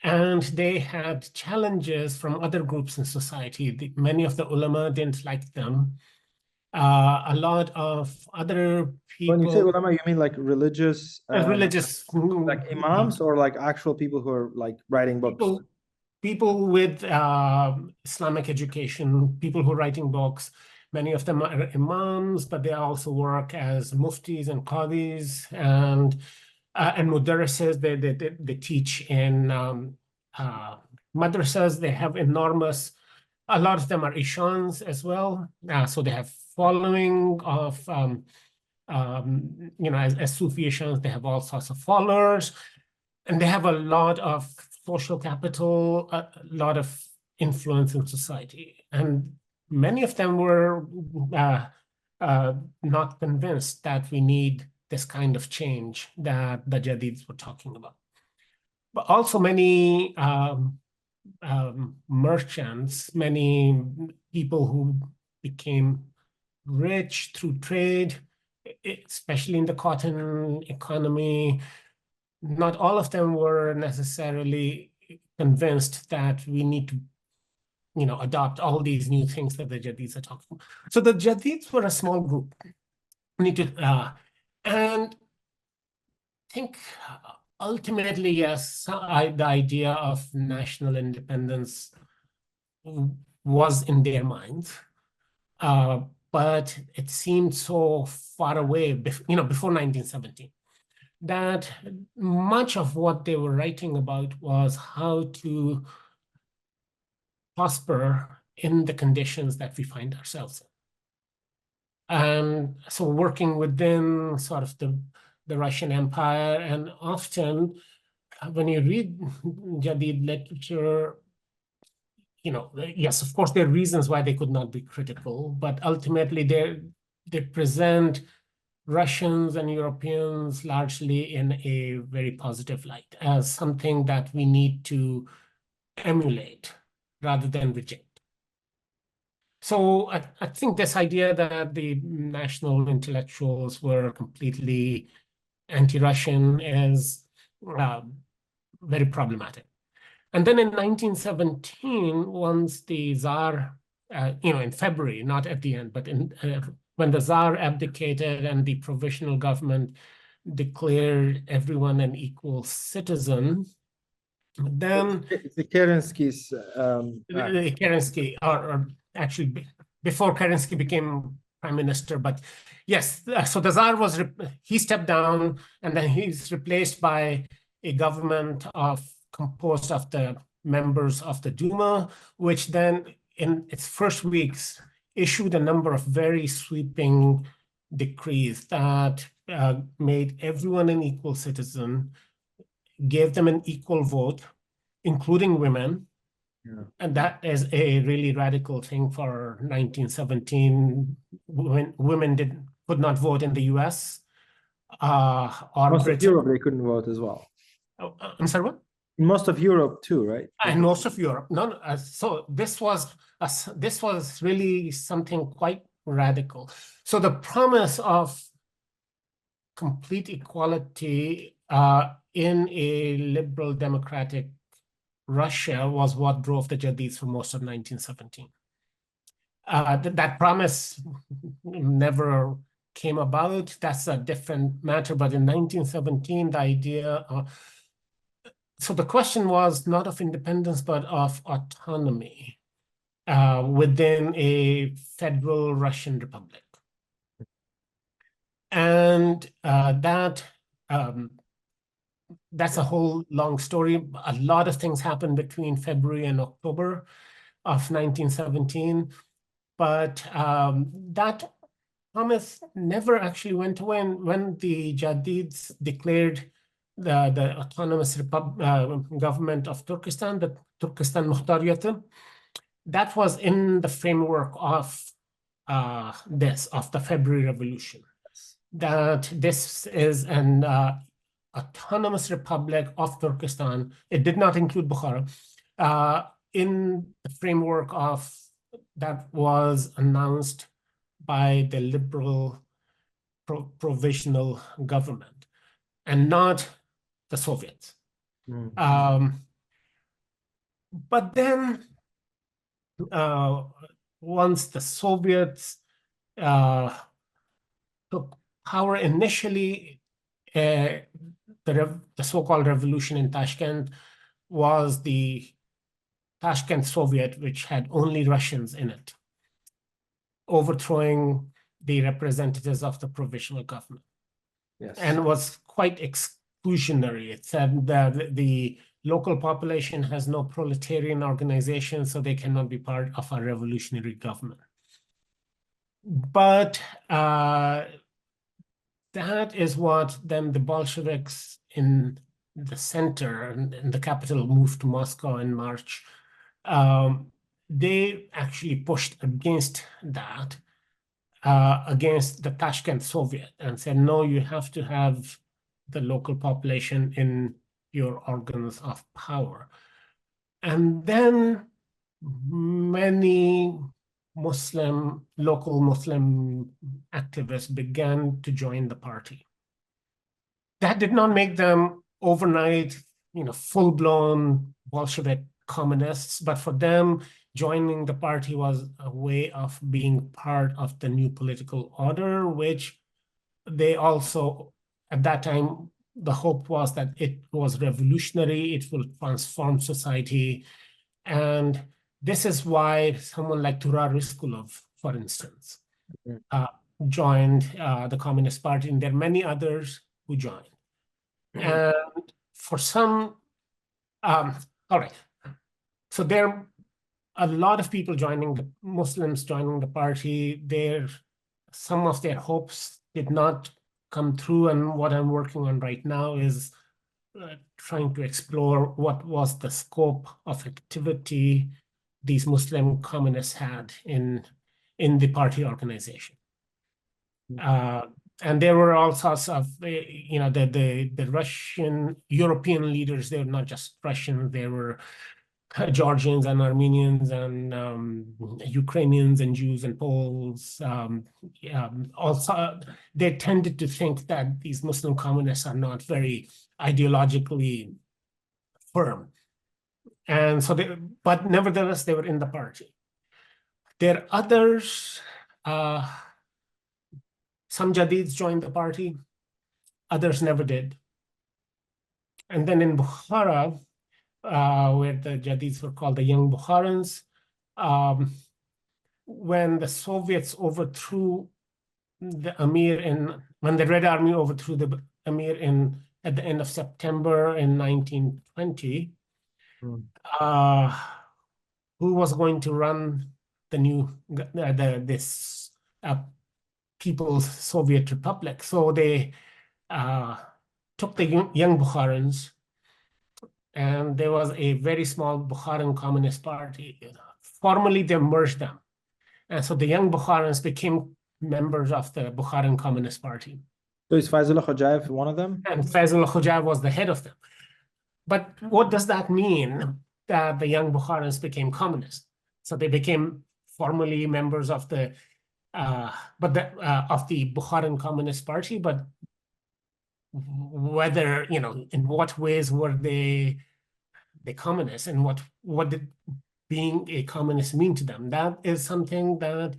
And they had challenges from other groups in society. Many of the ulama didn't like them. A lot of other people. When you say ulama, you mean like religious, religious, like imams, or like actual people who are like writing books? People with Islamic education, people who are writing books. Many of them are imams, but they also work as muftis and qadis and mudarrises. They teach in madrasas. They have enormous, a lot of them are ishans as well. So they have following of, as Sufi ishans, they have all sorts of followers. And they have a lot of social capital, a lot of influence in society. And many of them were not convinced that we need this kind of change that the Jadids were talking about. But also many merchants, many people who became rich through trade, especially in the cotton economy, not all of them were necessarily convinced that we need to adopt all these new things that the Jadids are talking about. So the Jadids were a small group. And I think ultimately, yes, the idea of national independence was in their minds. But it seemed so far away, before 1917, that much of what they were writing about was how to prosper in the conditions that we find ourselves in. And so working within sort of the Russian Empire, and often when you read Jadid literature, yes, of course, there are reasons why they could not be critical, but ultimately they present Russians and Europeans largely in a very positive light as something that we need to emulate rather than reject. So I think this idea that the national intellectuals were completely anti-Russian is very problematic. And then in 1917, once the Tsar, in February, not at the end, but when the Tsar abdicated and the provisional government declared everyone an equal citizen, then the Kerensky's Kerensky, or actually before Kerensky became prime minister, but yes, so the Tsar he stepped down, and then he's replaced by a government composed of the members of the Duma, which then in its first weeks issued a number of very sweeping decrees that made everyone an equal citizen, gave them an equal vote, including women. Yeah. And that is a really radical thing for 1917, when women could not vote in the US. Or most of Europe, they couldn't vote as well. I'm sorry, what? In most of Europe too, right? And most of Europe. So this was really something quite radical. So the promise of complete equality in a liberal democratic Russia was what drove the Jadids for most of 1917. That promise never came about. That's a different matter. But in 1917, the idea, so the question was not of independence, but of autonomy within a federal Russian republic. And that's a whole long story. A lot of things happened between February and October of 1917. But that promise never actually went away. When the Jadids declared the autonomous government of Turkestan, the Turkestan Muhtariyatı, that was in the framework of the February Revolution. That this is an autonomous republic of Turkestan. It did not include Bukhara. In the framework of that was announced by the liberal provisional government and not the Soviets. But then once the Soviets took power initially, the so-called revolution in Tashkent was the Tashkent Soviet, which had only Russians in it, overthrowing the representatives of the provisional government. Yes. And was quite exclusionary. It said that the local population has no proletarian organization, so they cannot be part of a revolutionary government. But that is what then the Bolsheviks in the center and in the capital moved to Moscow in March. They actually pushed against that, against the Tashkent Soviet, and said, no, you have to have the local population in your organs of power. And then many local Muslim activists began to join the party. That did not make them overnight, full-blown Bolshevik communists, but for them, joining the party was a way of being part of the new political order, which they also, at that time, the hope was that it was revolutionary, it will transform society. And this is why someone like Turar Riskulov, for instance, joined the Communist Party, and there are many others who joined. And for some, all right, so there are a lot of people Muslims joining the party. Some of their hopes did not come through, and what I'm working on right now is trying to explore what was the scope of activity these Muslim communists had in the party organization. And there were all sorts of, the Russian, European leaders. They were not just Russian, they were Georgians and Armenians and Ukrainians and Jews and Poles. Also, they tended to think that these Muslim communists are not very ideologically firm. And so but nevertheless, they were in the party. There are others, some Jadids joined the party, others never did. And then in Bukhara, where the Jadids were called the Young Bukharans, when the Soviets overthrew the Emir when the Red Army overthrew the Emir at the end of September in 1920, who was going to run the new this People's Soviet Republic? So they took the Young Bukharans, and there was a very small Bukharan Communist Party. Formally, they merged them. And so the Young Bukharans became members of the Bukharan Communist Party. So is Faizullah Khojayev one of them? And Faizullah Khojayev was the head of them. But what does that mean that the Young Bukharans became communists? So they became formally members of the Bukharan Communist Party, but whether, in what ways were they the communists and what did being a communist mean to them. That is something that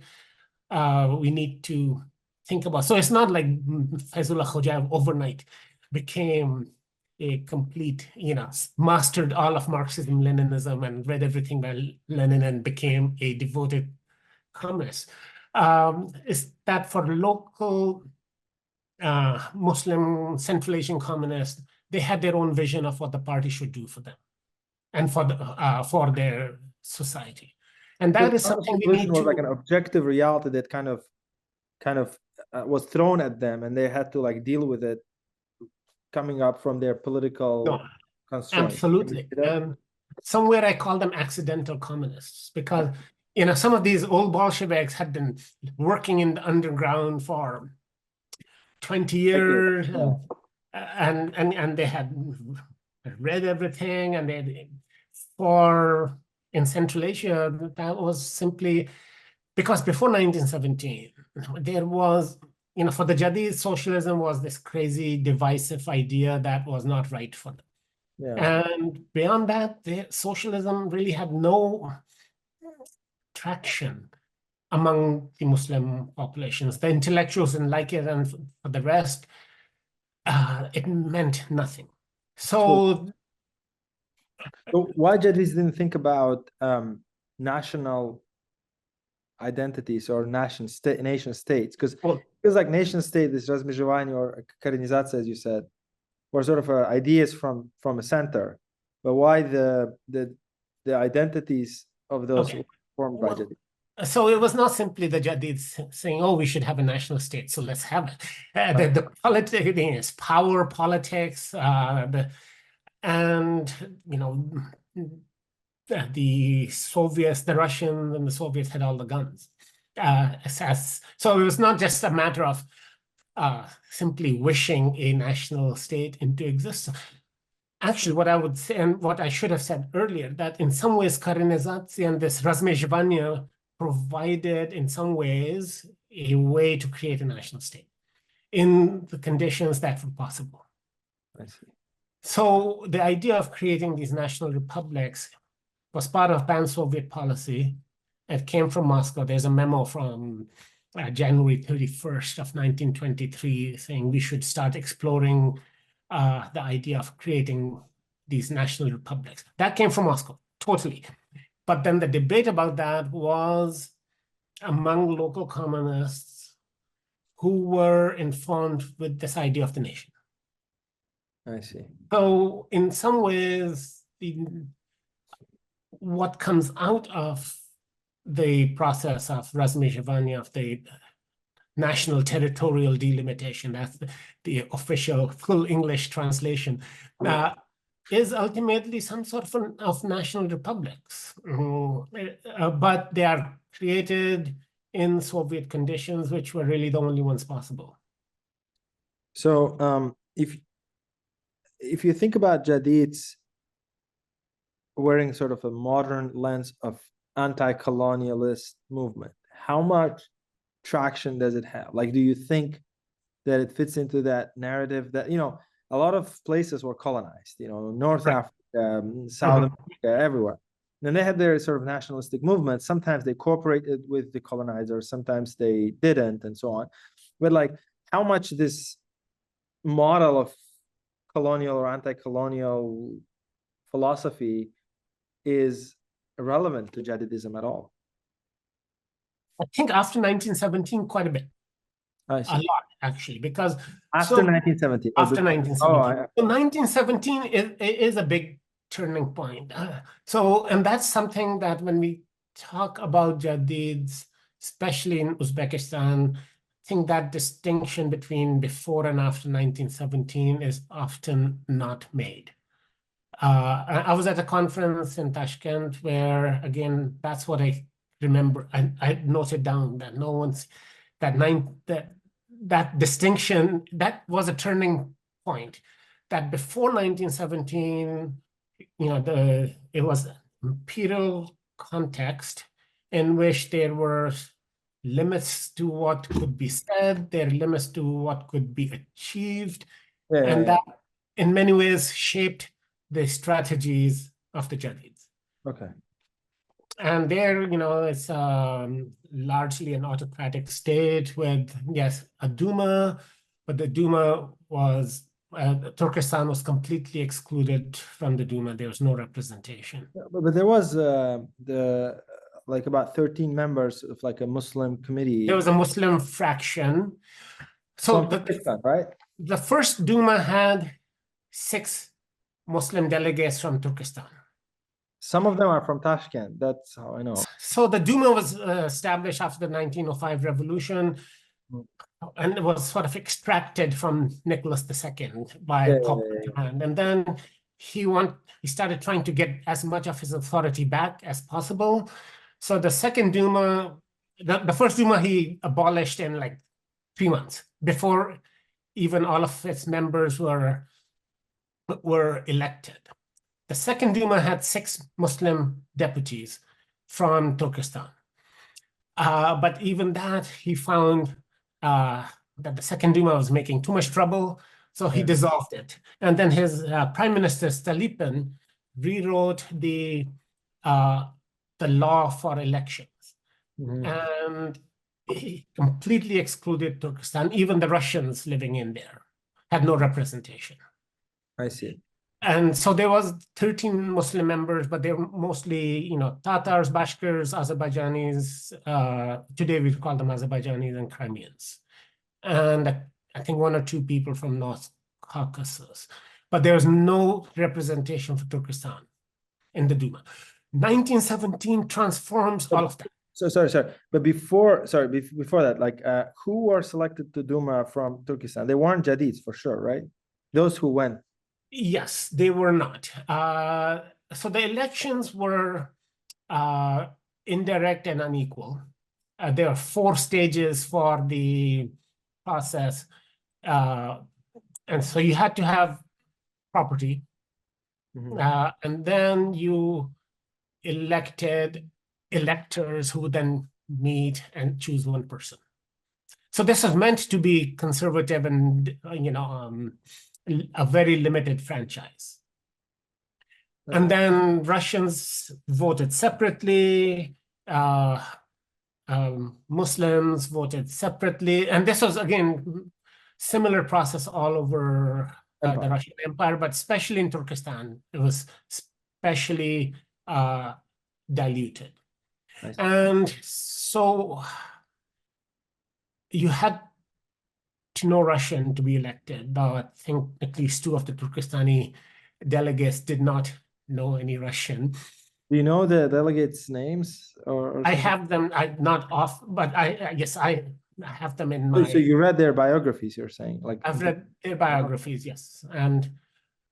we need to think about. So it's not like Fazlullah Khojayev overnight became a complete, mastered all of Marxism, Leninism, and read everything by Lenin and became a devoted communist. Is that for local Muslim Central Asian communists, they had their own vision of what the party should do for them and for their society. And that is something we need was to... like an objective reality that kind of was thrown at them, and they had to like deal with it coming up from their political constraints. Absolutely. Somewhere I call them accidental communists, because some of these old Bolsheviks had been working in the underground for 20 years, and they had read everything, and in Central Asia, that was simply because before 1917, there was, for the Jadids, socialism was this crazy divisive idea that was not right for them. Yeah. And beyond that, socialism really had no traction among the Muslim populations. The intellectuals didn't like it, and for the rest, it meant nothing. So why Jadids didn't think about national identities or nation states? Because it feels like nation state, this Razmizhevание or Korenizatsiya, as you said, were sort of ideas from a center. But why the identities of those formed by Jadids? So it was not simply the Jadids saying, "Oh, we should have a national state, so let's have it." The politics, power politics, the Soviets, the Russians and the Soviets had all the guns. So it was not just a matter of simply wishing a national state into existence. Actually, what I would say, and what I should have said earlier, that in some ways, Korenizatsiya and this Razmizhevание provided, in some ways, a way to create a national state in the conditions that were possible. I see. So the idea of creating these national republics was part of pan-Soviet policy. It came from Moscow. There's a memo from January 31st of 1923 saying we should start exploring the idea of creating these national republics. That came from Moscow, totally. But then the debate about that was among local communists who were informed with this idea of the nation. I see. So in some ways, what comes out of the process of Razmizhevание, of the national territorial delimitation, that's the official full English translation, is ultimately some sort of national republics. But they are created in Soviet conditions, which were really the only ones possible. So if you think about Jadids wearing sort of a modern lens of anti-colonialist movement, how much traction does it have? Like, do you think that it fits into that narrative that, a lot of places were colonized, North Africa, South America, everywhere. And they had their sort of nationalistic movements. Sometimes they cooperated with the colonizers, sometimes they didn't, and so on. But like, how much this model of colonial or anti-colonial philosophy is relevant to Jadidism at all? I think after 1917, quite a bit. I see. A lot, actually, because after 1917. After 1917. So 1917 is a big turning point. And that's something that when we talk about Jadids, especially in Uzbekistan, I think that distinction between before and after 1917 is often not made. I was at a conference in Tashkent where, again, that's what I remember. I noted down that no one's that distinction, that was a turning point. That before 1917, it was an imperial context in which there were limits to what could be said, there are limits to what could be achieved, that in many ways shaped the strategies of the Jadids. Okay. And there, it's largely an autocratic state with, yes, a Duma, but the Duma was, Turkestan was completely excluded from the Duma. There was no representation. But there was like about 13 members of like a Muslim committee. There was a Muslim fraction. So Pakistan, right? The first Duma had 6 Muslim delegates from Turkestan. Some of them are from Tashkent. That's how I know. So the Duma was established after the 1905 revolution, and it was sort of extracted from Nicholas II by popular demand. And then he started trying to get as much of his authority back as possible. So the second Duma, the first Duma he abolished in like 3 months before even all of its members were elected. The second Duma had 6 Muslim deputies from Turkestan. But even that, he found that the second Duma was making too much trouble, so he dissolved it. And then his Prime Minister, Stolypin, rewrote the law for elections. And he completely excluded Turkestan. Even the Russians living in there had no representation. I see. And so there was 13 Muslim members, but they were mostly, Tatars, Bashkirs, Azerbaijanis. Today we call them Azerbaijanis and Crimeans. And I think 1 or 2 people from North Caucasus. But there was no representation for Turkestan in the Duma. 1917 transforms all of that. So sorry. But before that, like who were selected to Duma from Turkestan? They weren't Jadids for sure, right? Those who went. Yes, they were not. So the elections were indirect and unequal. There are 4 stages for the process. And so you had to have property. And then you elected electors who would then meet and choose one person. So this was meant to be conservative and, a very limited franchise. And then Russians voted separately, Muslims voted separately. And this was, again, similar process all over the Russian Empire, but especially in Turkestan, it was especially diluted. And so you had to know Russian to be elected, though I think at least 2 of the Turkestani delegates did not know any Russian. Do you know the delegates' names? Or I have them, not off, but I guess I have them in my... So you read their biographies, you're saying? Like I've read their biographies, yes. And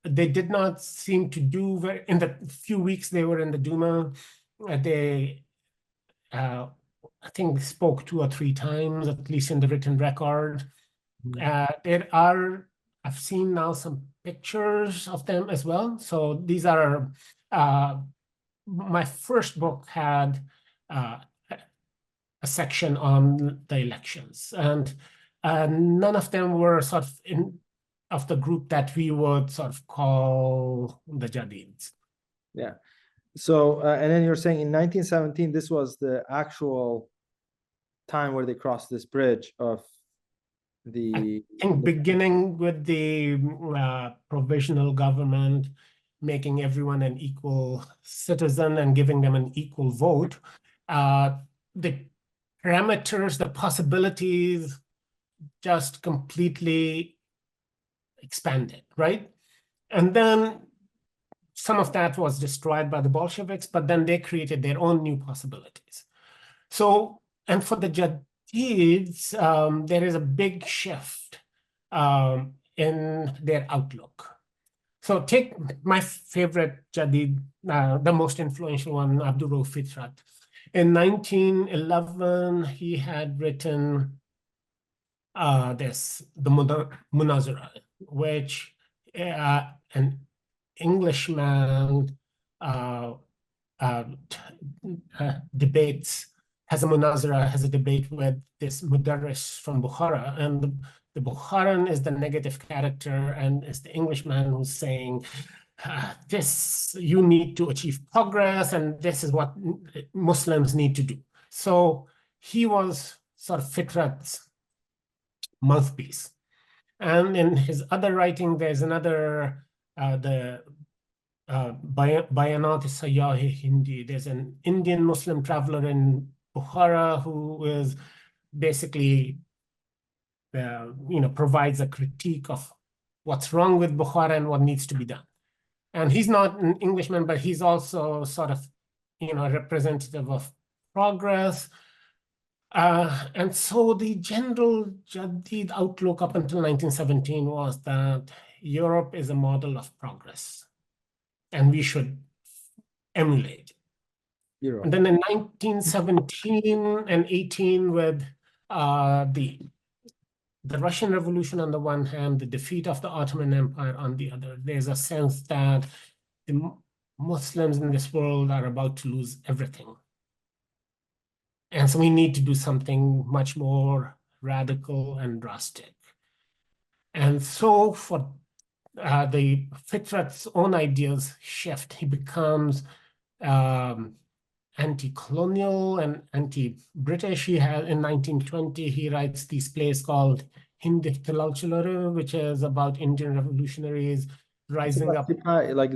they did not seem to do very... In the few weeks they were in the Duma, they, I think, spoke 2 or 3 times, at least in the written record. I've seen now some pictures of them as well. So these are, my first book had a section on the elections, and none of them were sort of of the group that we would sort of call the Jadids. Yeah. So, and then you're saying in 1917, this was the actual time where they crossed this bridge of I think beginning with the provisional government, making everyone an equal citizen and giving them an equal vote, the parameters, the possibilities just completely expanded, right? And then some of that was destroyed by the Bolsheviks, but then they created their own new possibilities. So, and for the Jadids, there is a big shift in their outlook. So take my favorite Jadid, the most influential one, Abdurrauf Fitrat. In 1911, he had written the Munazara, which an Englishman debates, has a debate with this Mudarris from Bukhara, and the Bukharan is the negative character and is the Englishman who's saying you need to achieve progress, and this is what Muslims need to do. So he was sort of Fitrat's mouthpiece. And in his other writing, there's another, the Bayanat-e-Sayyah Hindi. There's an Indian Muslim traveler in Bukhara who is basically, provides a critique of what's wrong with Bukhara and what needs to be done. And he's not an Englishman, but he's also sort of, representative of progress. And so the general Jadid outlook up until 1917 was that Europe is a model of progress, and we should emulate. Europe. And then in 1917 and 18, with the Russian Revolution on the one hand, the defeat of the Ottoman Empire on the other, there's a sense that the Muslims in this world are about to lose everything. And so we need to do something much more radical and drastic. And so for the Fitrat's own ideas shift, he becomes anti-colonial and anti-British. He has, in 1920, he writes these plays called Hind Ihtilal, which is about Indian revolutionaries rising up. Like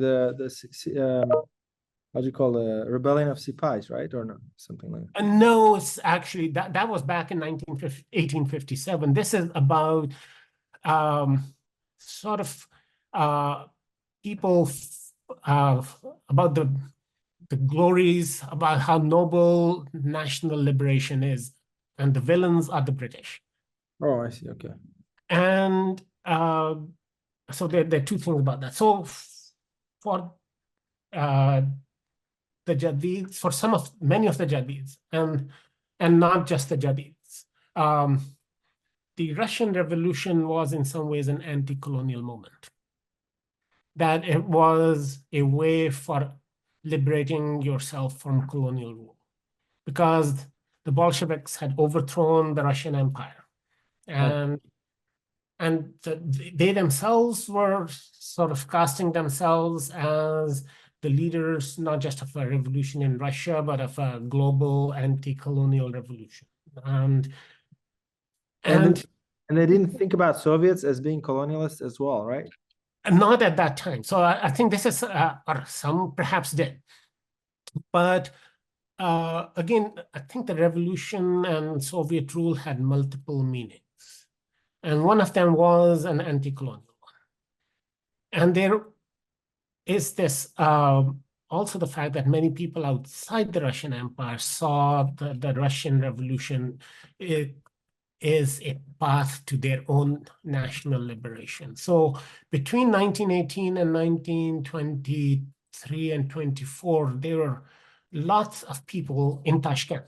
how do you call the rebellion of Sipais, right? Or no, something like that. No, it's actually, that was back in 1857. This is about sort of people about the glories, about how noble national liberation is, and the villains are the British. Oh, I see. Okay. And so there are two things about that. So for the Jadids, for many of the Jadids, and not just the Jadids, the Russian Revolution was in some ways an anti-colonial moment. That it was a way for liberating yourself from colonial rule, because the Bolsheviks had overthrown the Russian Empire, and they themselves were sort of casting themselves as the leaders, not just of a revolution in Russia, but of a global anti-colonial revolution. And they didn't think about Soviets as being colonialists as well, right? Not at that time. So I think this is, or some perhaps did. But again, I think the revolution and Soviet rule had multiple meanings. And one of them was an anti-colonial one. And there is this also the fact that many people outside the Russian Empire saw the Russian Revolution is a path to their own national liberation. So between 1918 and 1923 and 24, there were lots of people in Tashkent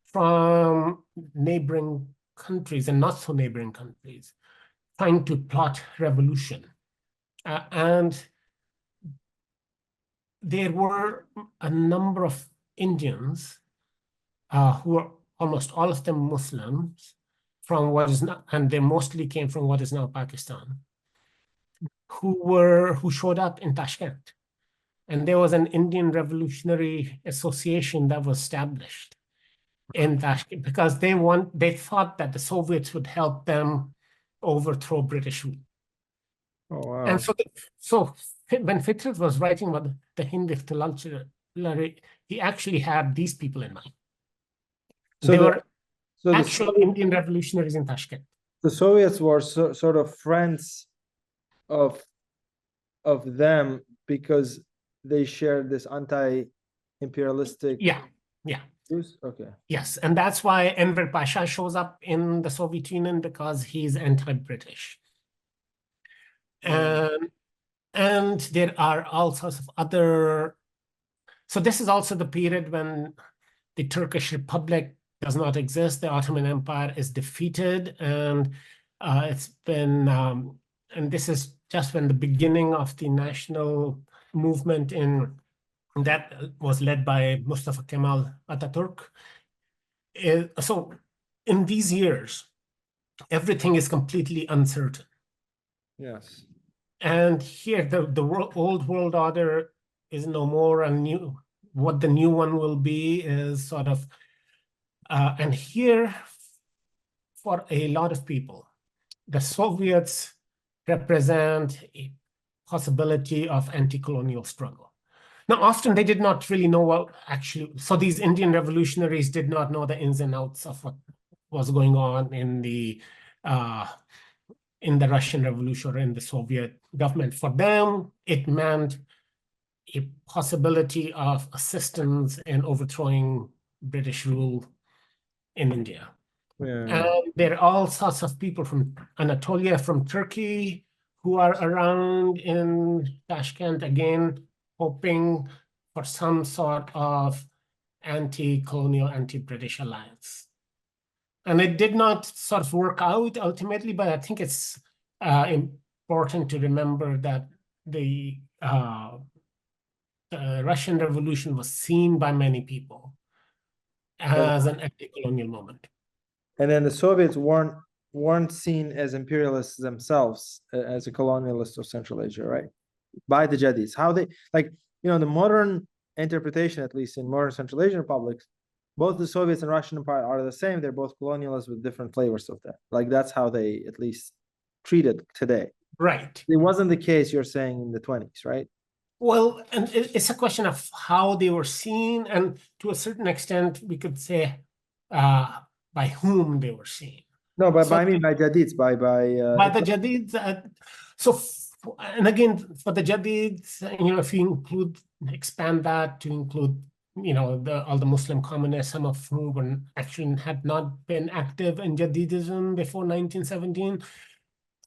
from neighboring countries and not so neighboring countries trying to plot revolution. And there were a number of Indians who were almost all of them Muslims from what is now, and they mostly came from what is now Pakistan, who showed up in Tashkent. And there was an Indian Revolutionary Association that was established in Tashkent because they thought that the Soviets would help them overthrow British rule. Oh, wow. And so when Fitrat was writing about the Hind Ihtilal, he actually had these people in mind. So they were actual Indian revolutionaries in Tashkent. The Soviets were sort of friends of them because they shared this anti-imperialistic. Yeah. Okay. Yes, and that's why Enver Pasha shows up in the Soviet Union, because he's anti-British. And there are all sorts of other. So this is also the period when the Turkish Republic does not exist. The Ottoman Empire is defeated, and it's been. And this is just when the beginning of the national movement that was led by Mustafa Kemal Atatürk. So in these years, everything is completely uncertain. Yes. And here the old world order is no more, and what the new one will be is sort of, and here for a lot of people, the Soviets represent a possibility of anti-colonial struggle. Now, often they did not really know what actually, so these Indian revolutionaries did not know the ins and outs of what was going on in the Russian Revolution or in the Soviet government. For them, it meant a possibility of assistance in overthrowing British rule in India. Yeah. And there are all sorts of people from Anatolia, from Turkey, who are around in Tashkent, again, hoping for some sort of anti-colonial, anti-British alliance. And it did not sort of work out ultimately, but I think it's important to remember that the Russian Revolution was seen by many people as an anti-colonial moment. And then the Soviets weren't seen as imperialists themselves, as a colonialist of Central Asia, right? By the Jadids. How they, like, the modern interpretation, at least in modern Central Asian republics, both the Soviets and Russian Empire are the same. They're both colonialists with different flavors of that. Like, that's how they at least treat it today. Right. It wasn't the case, you're saying, in the 20s, right? Well, and it's a question of how they were seen, and to a certain extent, we could say by whom they were seen. No, but I mean by Jadids, by the Jadids. And again, for the Jadids, if you expand that to include, all the Muslim communists, some of whom actually had not been active in Jadidism before 1917.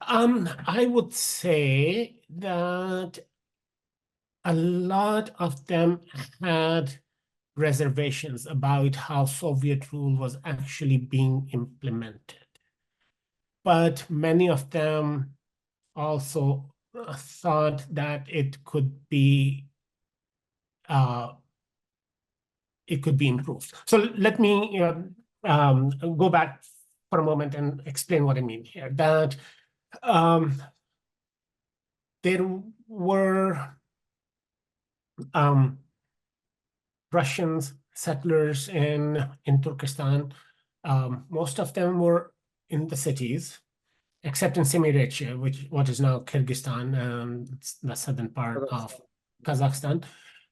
I would say that a lot of them had reservations about how Soviet rule was actually being implemented. But many of them also thought that it could be improved. So let me go back for a moment and explain what I mean here. That there were Russians, settlers in Turkestan. Most of them were in the cities, except in Semirechye, what is now Kyrgyzstan and the southern part of Kazakhstan,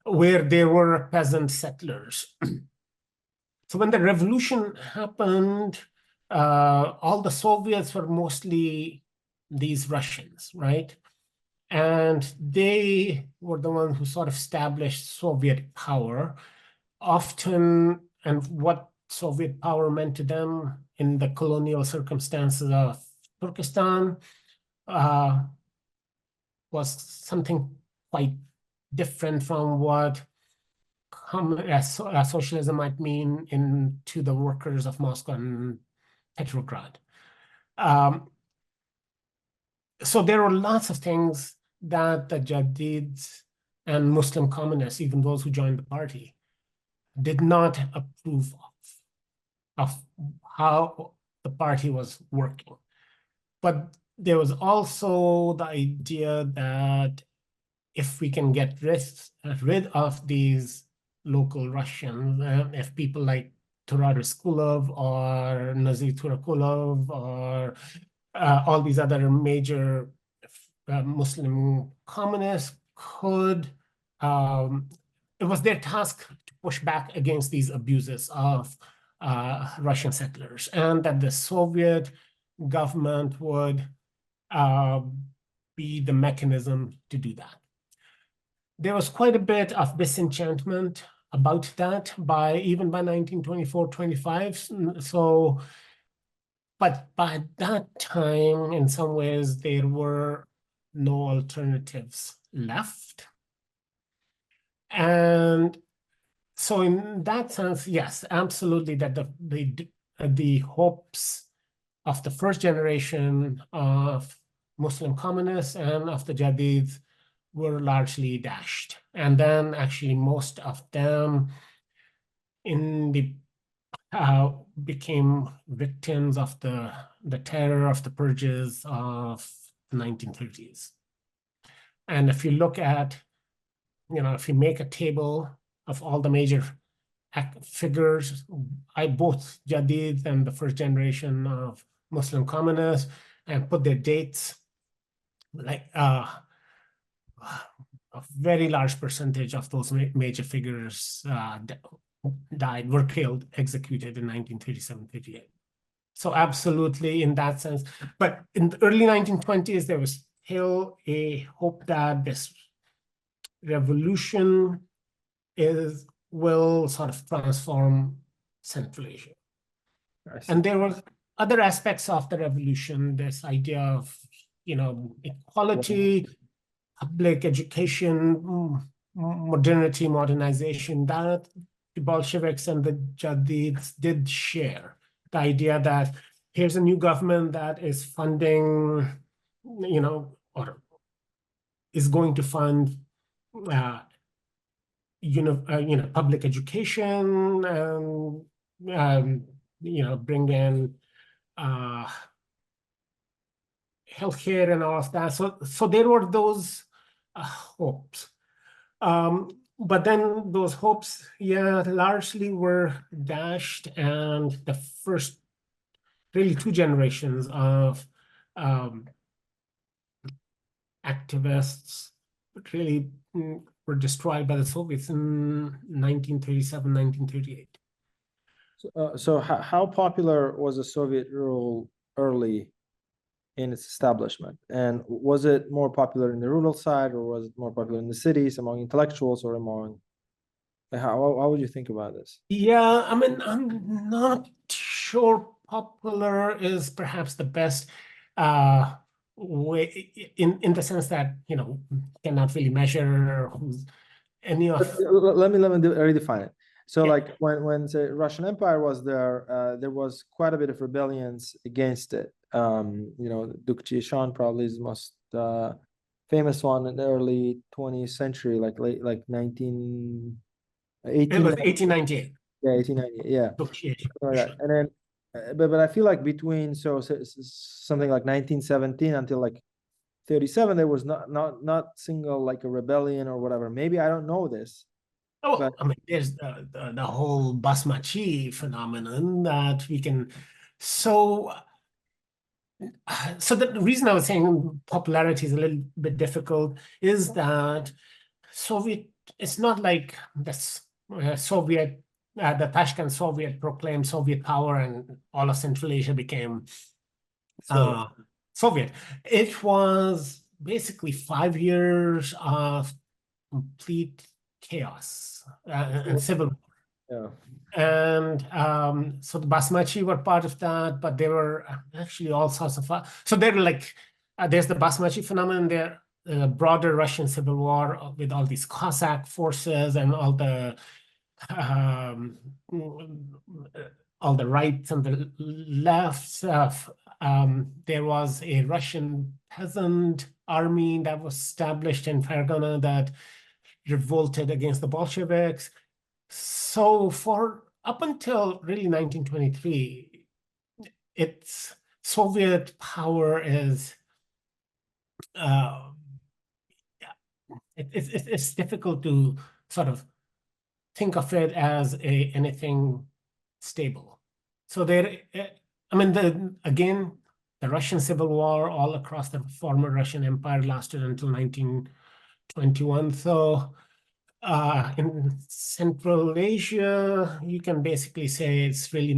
where there were peasant settlers. So when the revolution happened, all the Soviets were mostly these Russians, right? And they were the ones who sort of established Soviet power, often, and what Soviet power meant to them in the colonial circumstances of Turkestan was something quite different from what socialism might mean to the workers of Moscow and Petrograd. So there were lots of things that the Jadids and Muslim communists, even those who joined the party, did not approve of how the party was working. But there was also the idea that if we can get rid of these local Russians, if people like Turar Iskulov or Nazir Turakulov or all these other major Muslim communists could, it was their task to push back against these abuses of Russian settlers, and that the Soviet government would be the mechanism to do that. There was quite a bit of disenchantment about that even by 1924-25. So, but by that time, in some ways, there were no alternatives left. And so in that sense, yes, absolutely, that the hopes of the first generation of Muslim communists and of the Jadids were largely dashed. And then actually most of them became victims of the terror of the purges of the 1930s. And if you look at, if you make a table of all the major figures, both Jadids and the first generation of Muslim communists, and put their dates, like a very large percentage of those major figures were killed, executed in 1937, 38. So absolutely in that sense. But in the early 1920s, there was still a hope that this revolution will sort of transform Central Asia. And there were other aspects of the revolution, this idea of, equality, public education, modernity, modernization, that the Bolsheviks and the Jadids did share. The idea that here's a new government that is funding, or is going to fund, public education, and, bring in healthcare and all of that. So there were those hopes. But then those hopes, largely were dashed, and the first really 2 generations of activists really were destroyed by the Soviets in 1937, 1938. So how popular was the Soviet rule early in its establishment? And was it more popular in the rural side, or was it more popular in the cities, among intellectuals, or among... How would you think about this? Yeah, I mean, I'm not sure popular is perhaps the best way, in the sense that, cannot really measure who's any of... Let me redefine it. So like when the Russian Empire was there, there was quite a bit of rebellions against it. Duke Shan probably is the most famous one in the early 20th century, like 1898. It was 1898. Yeah, 1898. Yeah. Sure. And then, but I feel like between something like 1917 until like 37, there was not single like a rebellion or whatever. Maybe I don't know this. Oh, but I mean, there's the whole Basmachi phenomenon that we can. So the reason I was saying popularity is a little bit difficult is that it's not like this Soviet, the Tashkent Soviet proclaimed Soviet power and all of Central Asia became Soviet. It was basically 5 years of complete chaos and civil war. Yeah. And so the Basmachi were part of that, but there were actually all sorts of... So they were like, there's the Basmachi phenomenon, there, the broader Russian civil war with all these Cossack forces and all the rights and the lefts. There was a Russian peasant army that was established in Fergana that revolted against the Bolsheviks. So for up until really 1923, its Soviet power is it's difficult to sort of think of it as anything stable. So there, I mean, again, the Russian Civil War all across the former Russian Empire lasted until 1921. So in Central Asia, you can basically say it's really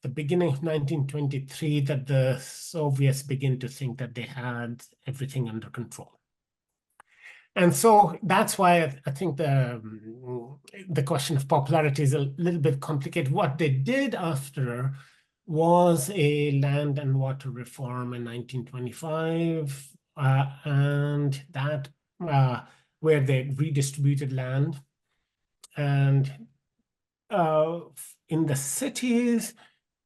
the beginning of 1923 that the Soviets begin to think that they had everything under control. And so that's why I think the question of popularity is a little bit complicated. What they did after was a land and water reform in 1925, and that where they redistributed land. And in the cities,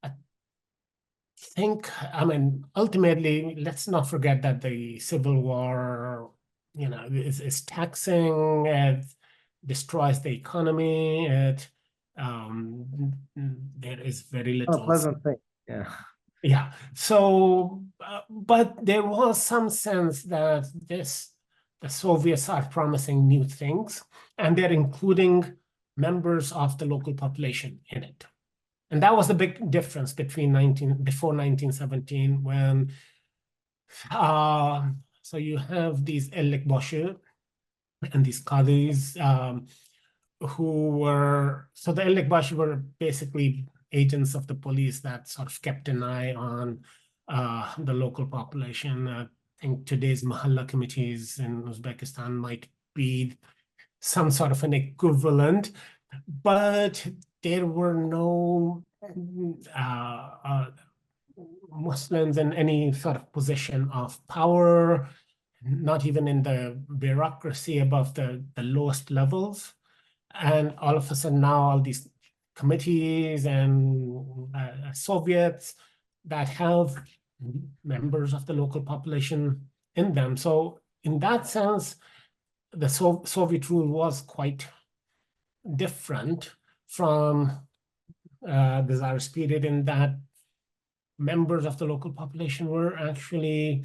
I think, I mean, ultimately, let's not forget that the Civil War, is taxing, it destroys the economy, there is very little... Not a pleasant thing, yeah. Yeah. So, but there was some sense that the Soviets are promising new things, and they're including members of the local population in it. And that was the big difference between before 1917, when so you have these Elekbaşı and these Qadis, who were, so the Elekbaşı were basically agents of the police that sort of kept an eye on the local population. I think today's Mahalla committees in Uzbekistan might be some sort of an equivalent, but there were no Muslims in any sort of position of power, not even in the bureaucracy above the lowest levels. And all of a sudden now all these committees and Soviets that have members of the local population in them. So in that sense, the Soviet rule was quite different from the Tsarist period, in that members of the local population were actually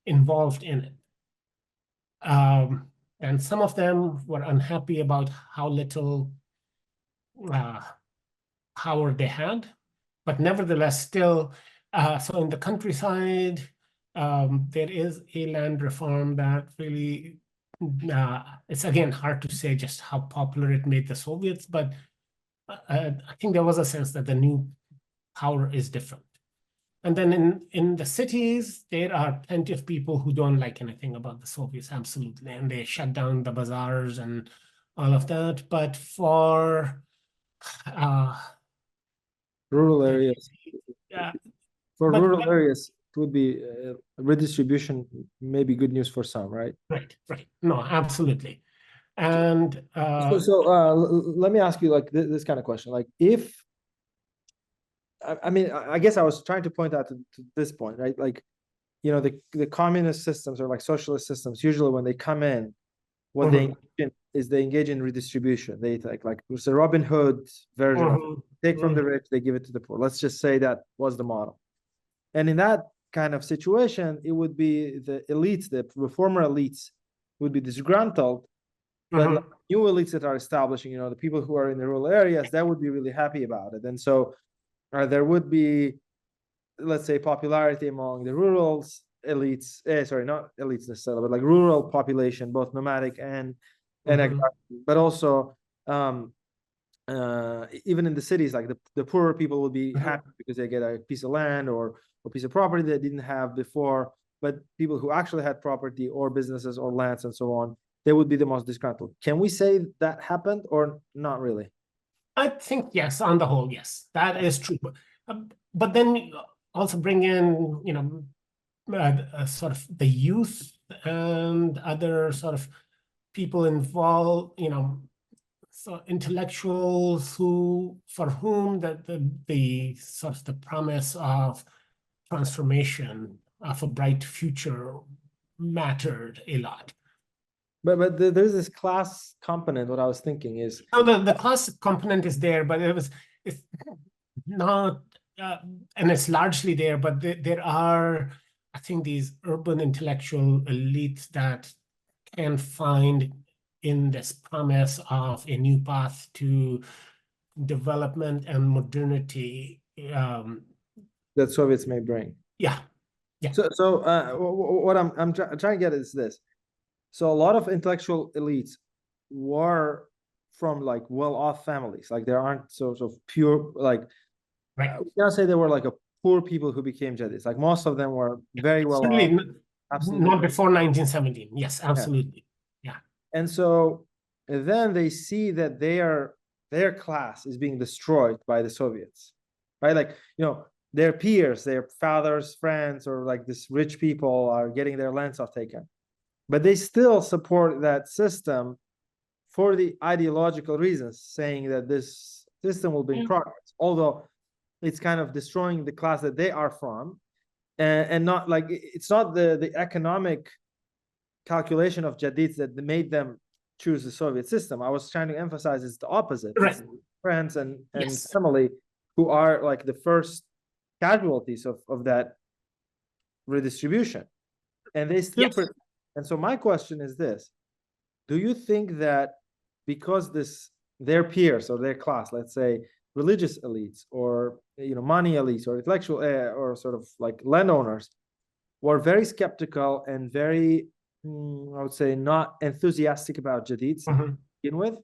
involved in it. And some of them were unhappy about how little power they had, but nevertheless, still, so in the countryside, there is a land reform that really, it's again hard to say just how popular it made the Soviets, but I think there was a sense that the new power is different. And then in the cities, there are plenty of people who don't like anything about the Soviets, absolutely. And they shut down the bazaars and all of that. But for Rural areas. yeah, For rural areas, it would be redistribution, maybe good news for some, right? right. No, absolutely. And let me ask you like this kind of question. Like if, I mean, I guess I was trying to point out to this point, right? Like, you know, the communist systems or like socialist systems, usually when they come in, what they engage in is they engage in redistribution. They like it's a Robin Hood version of it. Take from the rich, they give it to the poor. Let's just say that was the model. And in that kind of situation, it would be the elites, the former elites would be disgruntled, but like new elites that are establishing, you know, the people who are in the rural areas, that would be really happy about it. And so there would be, let's say, popularity among the rural elites, sorry, not elites necessarily, but like rural population, both nomadic and but also even in the cities, like the poorer people would be happy because they get a piece of land or piece of property they didn't have before. But people who actually had property or businesses or lands and so on, they would be the most disgruntled. Can we say that happened or not really? I think yes, on the whole, yes, that is true. But then you also bring in, you know, sort of the youth and other sort of people involved, you know, so intellectuals for whom the sort of the promise of transformation of a bright future mattered a lot. But there's this class component. What I was thinking is, oh, the class component is there, but it's not, and it's largely there. But there are, I think, these urban intellectual elites that can find in this promise of a new path to development and modernity that Soviets may bring. Yeah. So what I'm trying to get is this. So a lot of intellectual elites were from like well-off families. Like there aren't so pure, like we can't say they were like a poor people who became Jadids. Like most of them were very well off. Absolutely. Not before 1917. Yes, absolutely. Yeah. And so then they see that their class is being destroyed by the Soviets, right? Like, you know, their peers, their fathers, friends, or like this rich people are getting their lands off taken. But they still support that system for the ideological reasons, saying that this system will bring progress, although it's kind of destroying the class that they are from, and not like it's not the economic calculation of Jadids that made them choose the Soviet system. I was trying to emphasize it's the opposite. Right. It's friends and family who are like the first casualties of that redistribution, and they still. Yes. And so my question is this: do you think that because their peers or their class, let's say religious elites or money elites or intellectual or sort of like landowners, were very skeptical and very, I would say, not enthusiastic about Jadids to begin with,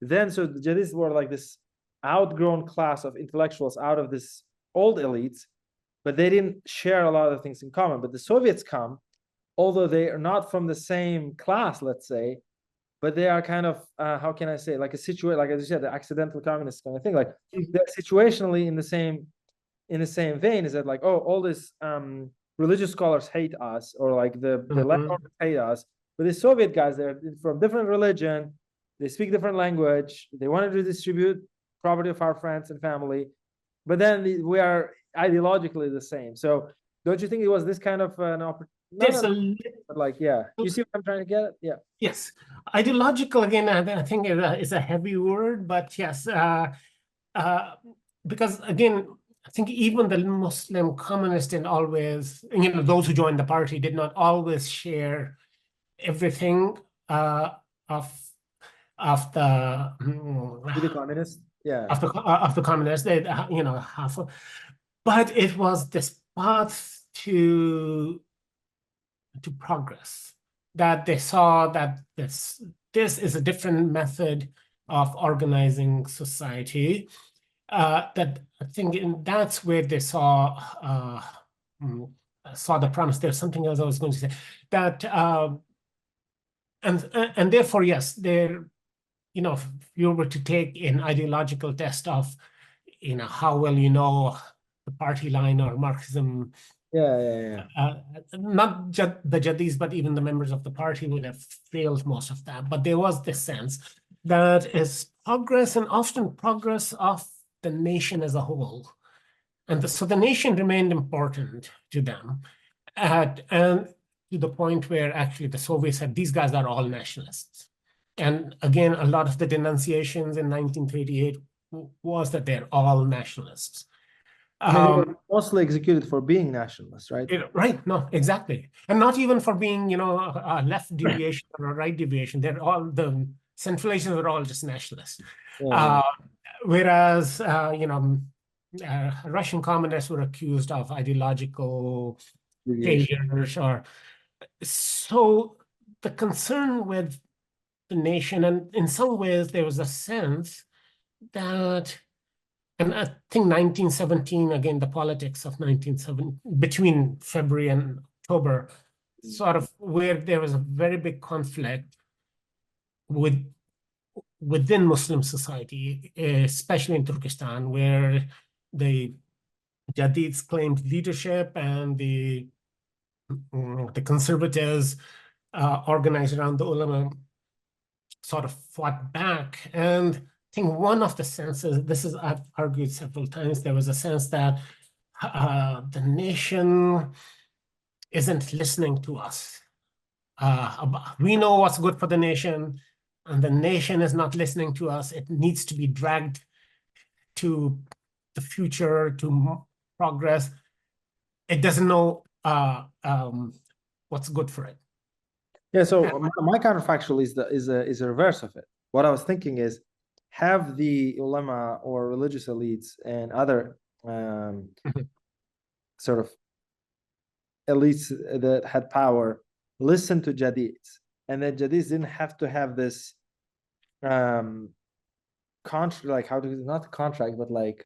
then so the Jadids were like this outgrown class of intellectuals out of this old elites, but they didn't share a lot of things in common. But the Soviets come, although they are not from the same class, let's say, but they are kind of, how can I say, like a situation, like as you said, the accidental communist kind of thing. Like they're situationally in the same vein. Is that like, oh, all these religious scholars hate us, or like the landowners hate us, but the Soviet guys, they're from different religion, they speak different language, they wanted to distribute property of our friends and family, but then we are ideologically the same. So don't you think it was this kind of an opportunity? But like, yeah, you see what I'm trying to get at? Yeah. Yes, ideological again. I think is a heavy word, but yes, because again, I think even the Muslim communists didn't always, those who joined the party did not always share everything of the communists, yeah, of the communists. They half, but it was this path to progress that they saw that this is a different method of organizing society. That I think that's where they saw the promise. There's something else I was going to say, that and therefore, yes, there, if you were to take an ideological test of how well the party line or Marxism, not just the Jadids, but even the members of the party would have failed most of that. But there was this sense that is progress, and often progress of the nation as a whole. And so the nation remained important to them. And to the point where actually the Soviets said, these guys are all nationalists. And again, a lot of the denunciations in 1938 was that they're all nationalists. Mostly executed for being nationalists, right? Right, no, exactly. And not even for being, a left deviation or a right deviation. They're all, the Central Asians are all just nationalists. Whereas, Russian communists were accused of ideological failures. So the concern with the nation, and in some ways there was a sense that, and I think 1917, again, the politics of 1917, between February and October, sort of where there was a very big conflict within Muslim society, especially in Turkestan, where the Jadids claimed leadership and the conservatives organized around the ulama sort of fought back. And I think one of the senses, I've argued several times, there was a sense that the nation isn't listening to us. We know what's good for the nation, and the nation is not listening to us. It needs to be dragged to the future, to progress. It doesn't know what's good for it. Yeah, so my counterfactual is a reverse of it. What I was thinking is, have the ulama or religious elites and other sort of elites that had power listen to Jadids, and then Jadids didn't have to have this contract, like not contract, but like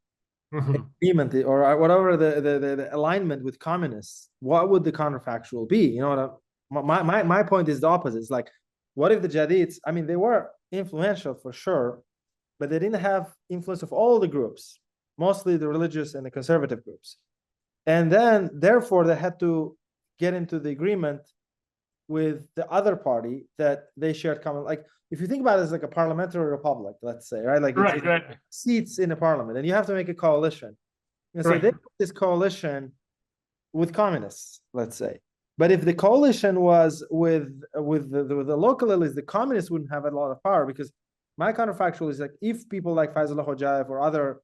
agreement or whatever the alignment with communists. What would the counterfactual be? You know what my point is the opposite. It's like, what if the Jadids, I mean, they were influential for sure, but they didn't have influence of all the groups, mostly the religious and the conservative groups. And then therefore they had to get into the agreement with the other party that they shared common, like if you think about it as like a parliamentary republic, let's say, right? Like it's seats in the parliament, and you have to make a coalition. And so they put this coalition with communists, let's say. But if the coalition was with the local elites, the communists wouldn't have a lot of power, because my counterfactual is like, if people like Faisullah Hojayev or other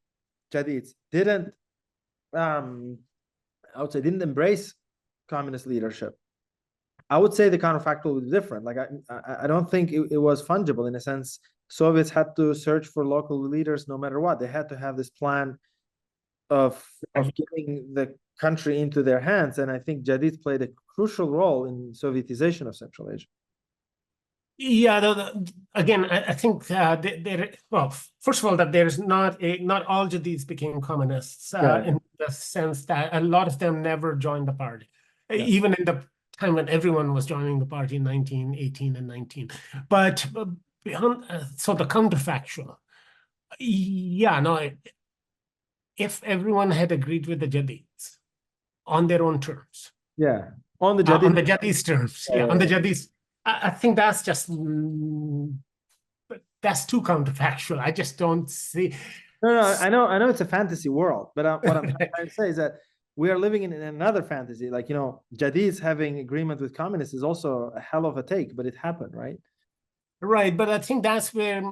Jadids didn't I would say didn't embrace communist leadership. I would say the counterfactual was different. Like I don't think it was fungible in a sense. Soviets had to search for local leaders no matter what. They had to have this plan of getting the country into their hands, and I think Jadids played a crucial role in Sovietization of Central Asia. Yeah, again, I think well, first of all, that there's not all Jadids became communists in the sense that a lot of them never joined the party, even in the time when everyone was joining the party in 1918 and 19. But beyond, so the counterfactual, if everyone had agreed with the Jadids on their own terms, on the Jadids terms, on the Jadids. I think that's just that's too counterfactual. I just don't see. No, I know it's a fantasy world, but what I'm trying to say is that we are living in another fantasy. Like, Jadids having agreement with communists is also a hell of a take, but it happened, right? Right, but I think that's where I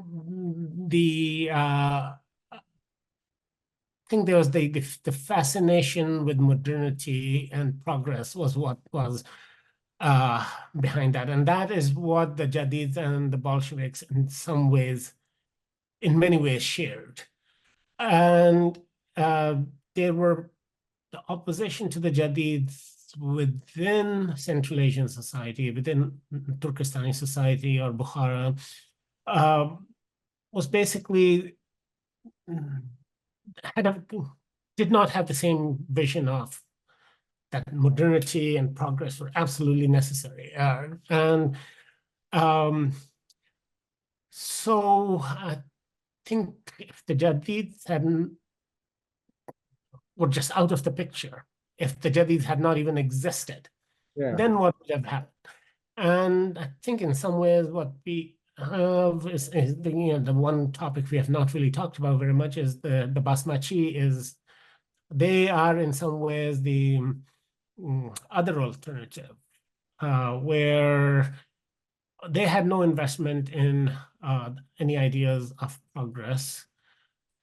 think there was the fascination with modernity and progress was what was behind that, and that is what the Jadids and the Bolsheviks in many ways shared. And there were the opposition to the Jadids within Central Asian society, within Turkestani society or Bukhara, was basically did not have the same vision of that modernity and progress were absolutely necessary. So I think if the Jadids were just out of the picture, if the Jadids had not even existed, then what would have happened? And I think in some ways what we have is the one topic we have not really talked about very much is the Basmachi. They are in some ways the other alternative, where they had no investment in any ideas of progress,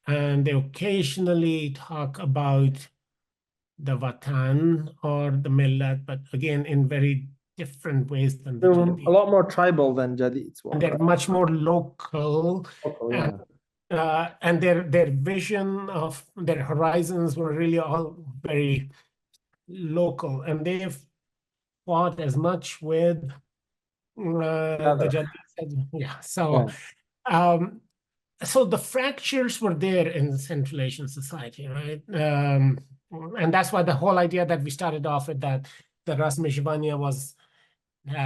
and they occasionally talk about the Vatan or the Millat, but again in very different ways than the Jadids. A lot more tribal than Jadids. And they're much more local. And their vision of their horizons were really all very local, and they've fought as much with the Jadids. So the fractures were there in Central Asian society, right? And that's why the whole idea that we started off with, that the Ras-Meshivania was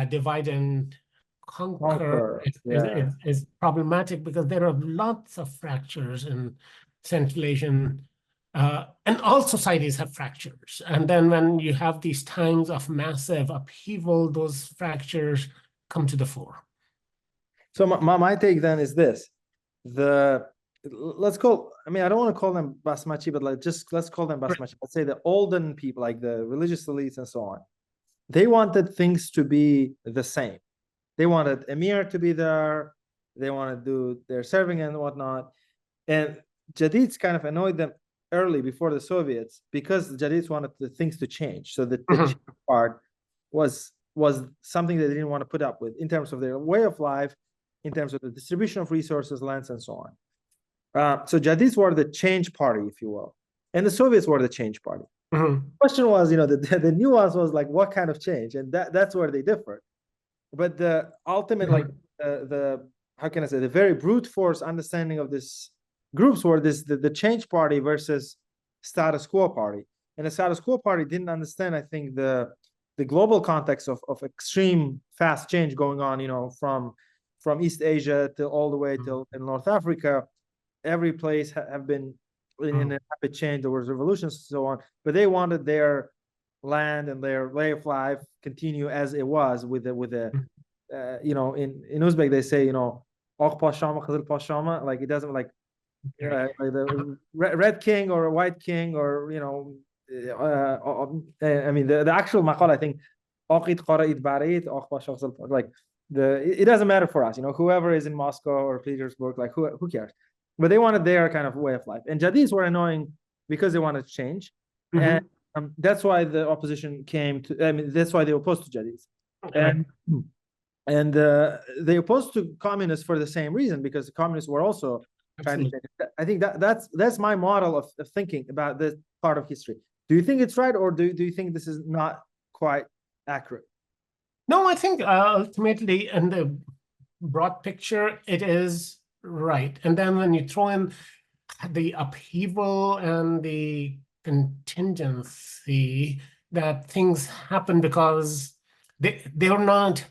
divide and conquer is problematic, because there are lots of fractures in Central Asian, and all societies have fractures. And then when you have these times of massive upheaval, those fractures come to the fore. So my take then is this: let's call, I don't want to call them Basmachi, but let's call them Basmachi. Let's say the olden people, like the religious elites and so on. They wanted things to be the same. They wanted Emir to be there. They wanted to do their serving and whatnot. And Jadids kind of annoyed them early before the Soviets, because the Jadids wanted the things to change. So the part was something they didn't want to put up with in terms of their way of life, in terms of the distribution of resources, lands, and so on. So Jadids were the change party, if you will. And the Soviets were the change party. The question was, the nuance was like, what kind of change? And that's where they differed. But the ultimate, like how can I say, the very brute force understanding of this groups were the change party versus status quo party. And the status quo party didn't understand, I think, the global context of extreme fast change going on, from East Asia to all the way till in North Africa. Every place have been in a rapid change. There was revolutions and so on, but they wanted their land and their way of life continue as it was with in Uzbek they say, Ak Pashama, Khazil Pashama, like it doesn't like the red king or a white king, or the actual maqal, I think, like it doesn't matter for us, whoever is in Moscow or Petersburg, like who cares? But they wanted their kind of way of life. And Jadids were annoying because they wanted to change. And that's why the opposition came to, I mean, that's why they opposed to Jadids. And they opposed to communists for the same reason, because the communists were also trying to change it. I think that's my model of thinking about this part of history. Do you think it's right, or do you think this is not quite accurate? No, I think ultimately, in the broad picture, it is right. And then when you throw in the upheaval and the contingency that things happen because they were not,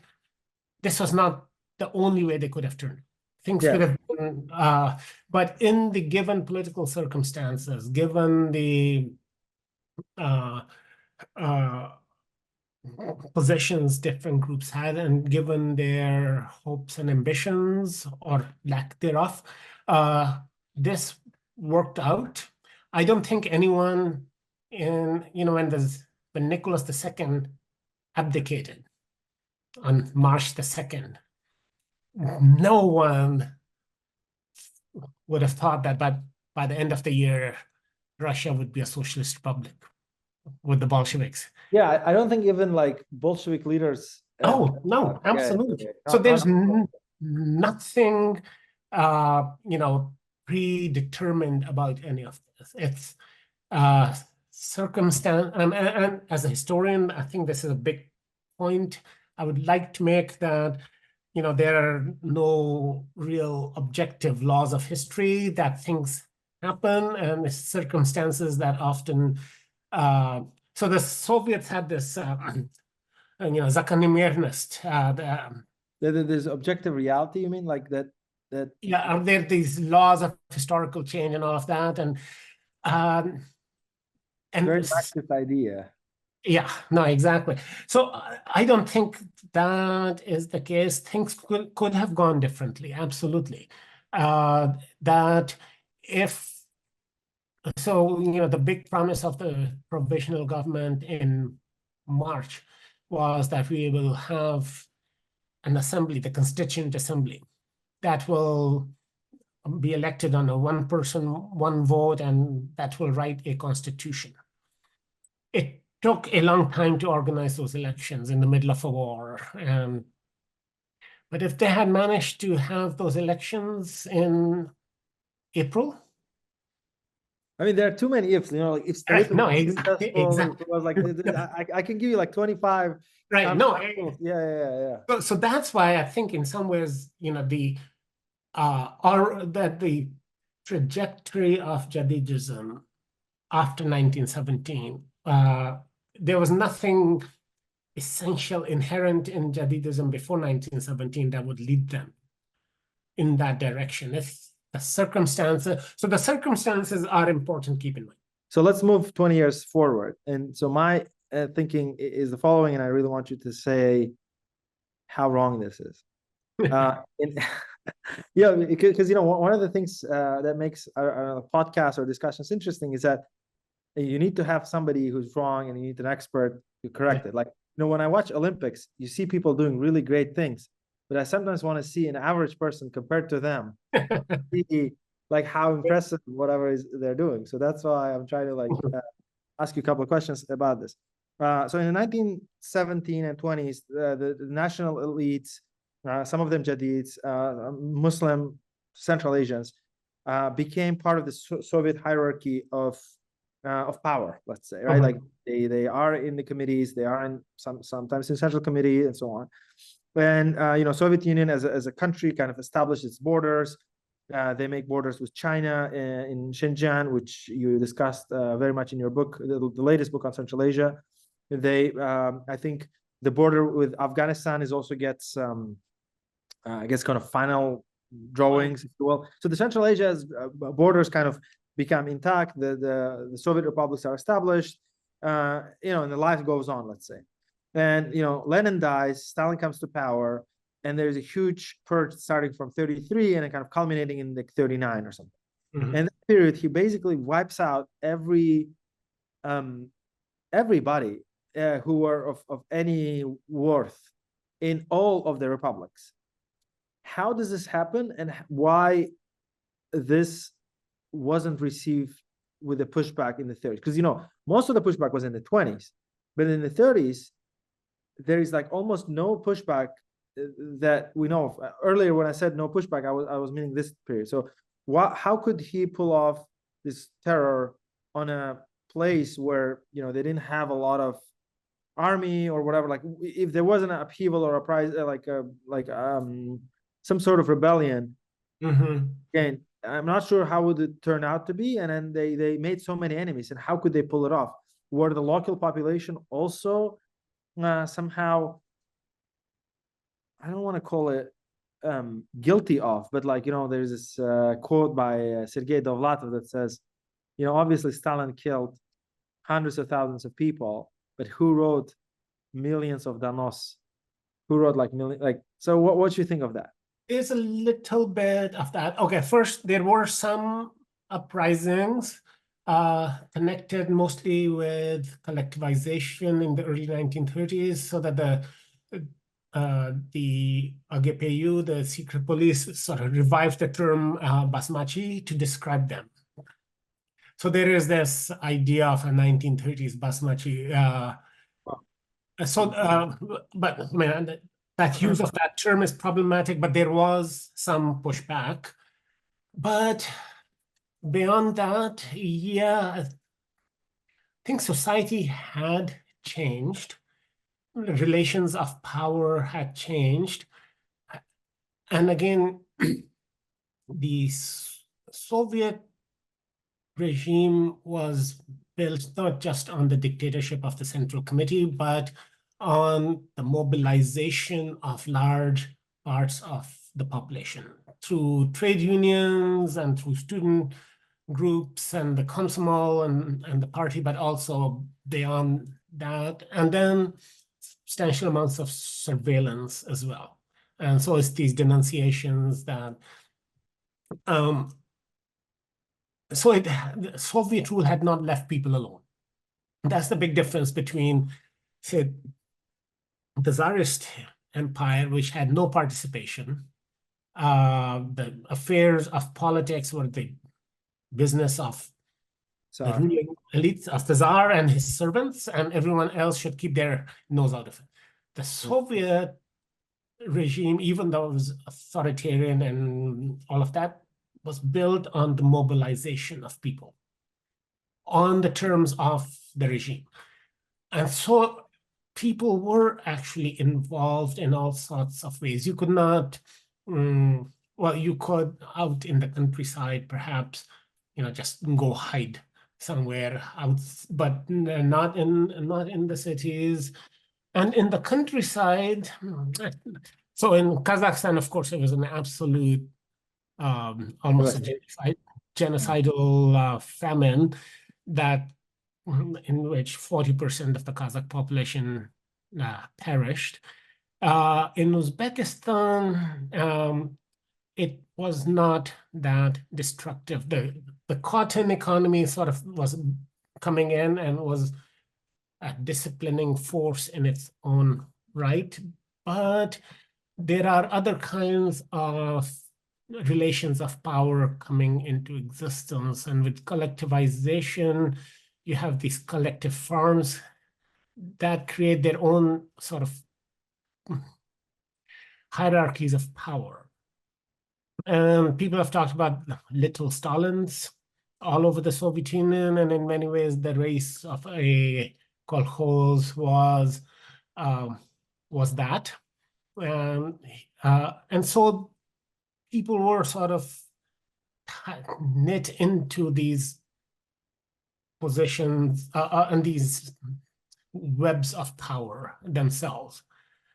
this was not the only way they could have turned. Things could have been, but in the given political circumstances, given the positions different groups had, and given their hopes and ambitions or lack thereof, this worked out. I don't think anyone when Nicholas II abdicated on March the 2nd, no one would have thought that by the end of the year, Russia would be a socialist republic with the Bolsheviks. Yeah, I don't think even like Bolshevik leaders. Oh, no, absolutely. So there's nothing, predetermined about any of this. It's circumstance. And as a historian, I think this is a big point I would like to make, that there are no real objective laws of history, that things happen, and it's circumstances that often. So the Soviets had this, zakономерность. There's objective reality. You mean like that? Yeah, are there these laws of historical change and all of that, and very Marxist idea. Yeah, no, exactly. So I don't think that is the case. Things could have gone differently, absolutely. That if so, the big promise of the provisional government in March was that we will have an assembly, the Constituent Assembly, that will be elected on a one person, one vote, and that will write a constitution. It took a long time to organize those elections in the middle of a war. But if they had managed to have those elections in April, I mean, there are too many ifs, like if no, exactly. It was like I can give you like 25. Right. No. Yeah. So that's why I think in some ways, the trajectory of Jadidism after 1917, there was nothing essential inherent in Jadidism before 1917 that would lead them in that direction. If the circumstances are important, keep in mind. So let's move 20 years forward. And so my thinking is the following, and I really want you to say how wrong this is. Because one of the things that makes a podcast or discussions interesting is that you need to have somebody who's wrong, and you need an expert to correct it. Like, when I watch Olympics, you see people doing really great things, but I sometimes want to see an average person compared to them, see like how impressive whatever they're doing. So that's why I'm trying to ask you a couple of questions about this. So in the 1917 and 20s, the national elites, some of them Jadids, Muslim Central Asians, became part of the Soviet hierarchy of power, let's say, right? Like they are in the committees, they are in sometimes in central committee and so on. And Soviet Union as a country kind of established its borders. They make borders with China in Xinjiang, which you discussed very much in your book, the latest book on Central Asia. They, I think, the border with Afghanistan also gets, I guess, kind of final drawings, if you will. So the Central Asia's borders kind of become intact. The Soviet republics are established, and the life goes on, let's say. And Lenin dies, Stalin comes to power, and there's a huge purge starting from 33 and kind of culminating in like 39 or something. And in that period, he basically wipes out everybody who were of any worth in all of the republics. How does this happen, and why this wasn't received with the pushback in the 30s? Because, you know, most of the pushback was in the 20s, but in the 30s, there is like almost no pushback that we know of. Earlier, when I said no pushback, I was meaning this period. So how could he pull off this terror on a place where, you know, they didn't have a lot of army or whatever? Like, if there wasn't an upheaval or a prize, some sort of rebellion, again, I'm not sure how would it turn out to be. And then they made so many enemies, and how could they pull it off? Were the local population also somehow, I don't want to call it guilty of, but like, you know, there's this quote by Sergei Dovlatov that says, you know, obviously Stalin killed hundreds of thousands of people, but who wrote millions of danos? Who wrote like million? Like, so what do you think of that? There's a little bit of that. Okay, first, there were some uprisings connected mostly with collectivization in the early 1930s, so that the AGPU, the secret police, sort of revived the term basmachi to describe them. So there is this idea of a 1930s basmachi. But I mean, that use of that term is problematic, but there was some pushback. But beyond that, yeah, I think society had changed. Relations of power had changed. And again, the Soviet regime was built not just on the dictatorship of the Central Committee, but on the mobilization of large parts of the population through trade unions and through student groups and the Komsomol and the party, but also beyond that. And then substantial amounts of surveillance as well. And so it's these denunciations that the Soviet rule had not left people alone. That's the big difference between, say, the Tsarist Empire, which had no participation. The affairs of politics were the business of the ruling elites of the Tsar and his servants, and everyone else should keep their nose out of it. The Soviet regime, even though it was authoritarian and all of that, was built on the mobilization of people on the terms of the regime. And so people were actually involved in all sorts of ways. You could not, well, you could out in the countryside, perhaps, you know, just go hide somewhere out, but not in the cities. And in the countryside, so in Kazakhstan, of course, it was an absolute, almost a genocidal famine that in which 40% of the Kazakh population perished. In Uzbekistan, it was not that destructive. The cotton economy sort of was coming in and was a disciplining force in its own right. But there are other kinds of relations of power coming into existence. And with collectivization, you have these collective farms that create their own sort of hierarchies of power. And people have talked about little Stalins all over the Soviet Union, and in many ways, the race of a kolkhoz was that. And so people were sort of knit into these positions and these webs of power themselves.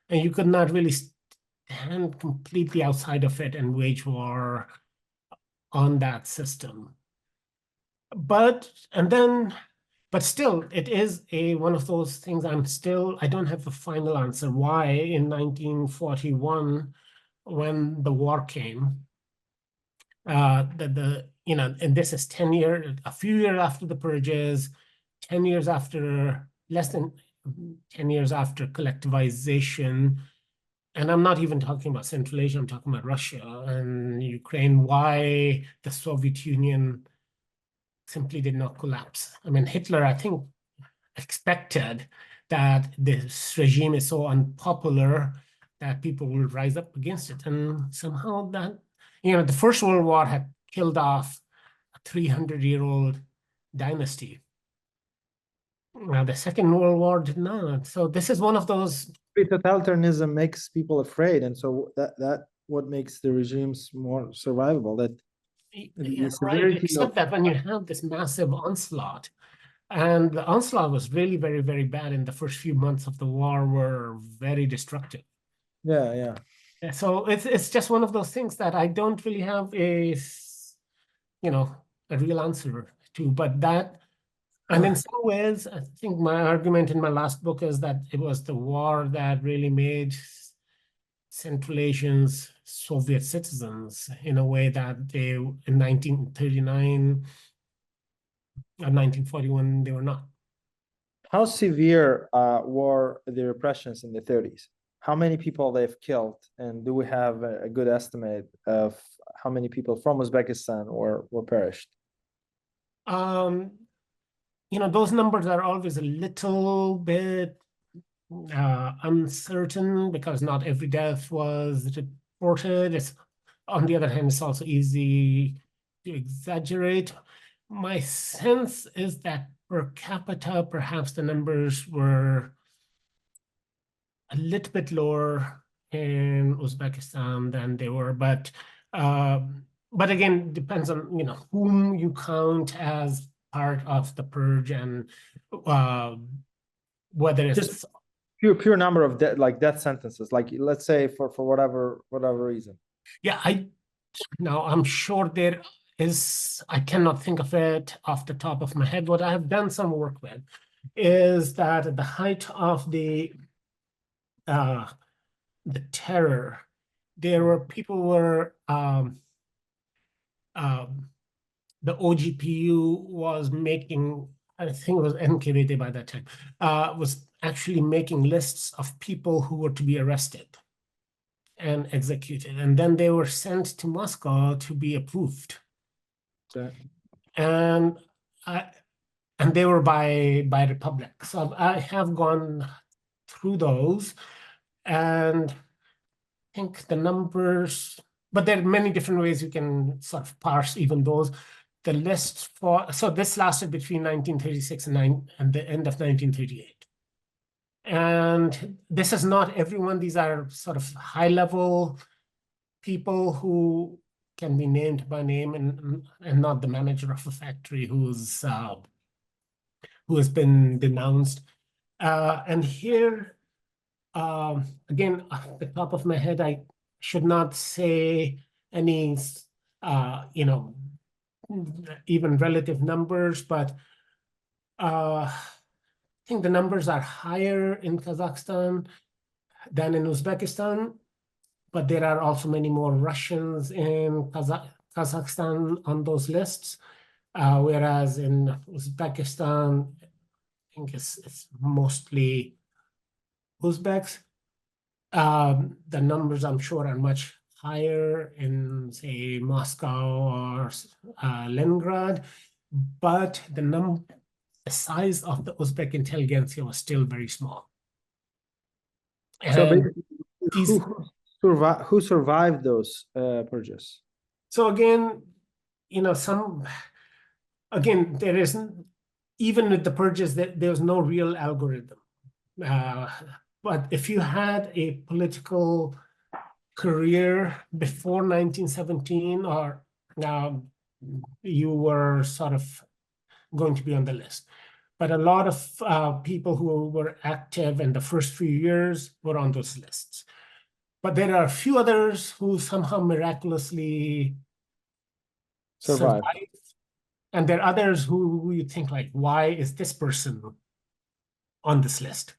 And you could not really stand completely outside of it and wage war on that system. But still, it is one of those things I don't have a final answer why in 1941, when the war came, and this is a few years after the purges, 10 years after, less than 10 years after collectivization. And I'm not even talking about Central Asia, I'm talking about Russia and Ukraine, why the Soviet Union simply did not collapse. I mean, Hitler, I think, expected that this regime is so unpopular that people will rise up against it. And somehow that, the First World War had killed off a 300-year-old dynasty. Now, the Second World War did not. So this is one of those. Totalitarianism makes people afraid, and so that what makes the regimes more survivable. That Yeah, right. Except that when you have this massive onslaught, and the onslaught was really very, very bad in the first few months of the war, were very destructive. Yeah. So it's just one of those things that I don't really have a real answer to, but that, and in some ways, I think my argument in my last book is that it was the war that really made Central Asians Soviet citizens in a way that they, in 1939 or 1941, they were not. How severe were the repressions in the 30s? How many people they've killed, and do we have a good estimate of how many people from Uzbekistan were perished? Those numbers are always a little bit uncertain because not every death was reported. On the other hand, it's also easy to exaggerate. My sense is that per capita, perhaps the numbers were a little bit lower in Uzbekistan than they were, but again, depends on whom you count as part of the purge and whether it's just pure number of death sentences, like let's say for whatever reason. Yeah, I'm sure there is. I cannot think of it off the top of my head. What I have done some work with is that at the height of the terror, there were people who were the OGPU was making, I think it was NKVD by that time, was actually making lists of people who were to be arrested and executed, and then they were sent to Moscow to be approved. Okay. And they were by Republic. So I have gone through those, and I think the numbers, but there are many different ways you can sort of parse even those. The list so this lasted between 1936 and the end of 1938. And this is not everyone. These are sort of high-level people who can be named by name and not the manager of a factory who has been denounced. And here, again, off the top of my head, I should not say any, even relative numbers, but I think the numbers are higher in Kazakhstan than in Uzbekistan, but there are also many more Russians in Kazakhstan on those lists, whereas in Uzbekistan, I think it's mostly Uzbeks. The numbers, I'm sure, are much higher in, say, Moscow or Leningrad, but the size of the Uzbek intelligentsia was still very small. So who survived those purges? So again, there isn't, even with the purges, there was no real algorithm. But if you had a political career before 1917, or you were sort of going to be on the list. But a lot of people who were active in the first few years were on those lists. But there are a few others who somehow miraculously survived. And there are others who you think, like, why is this person on this list?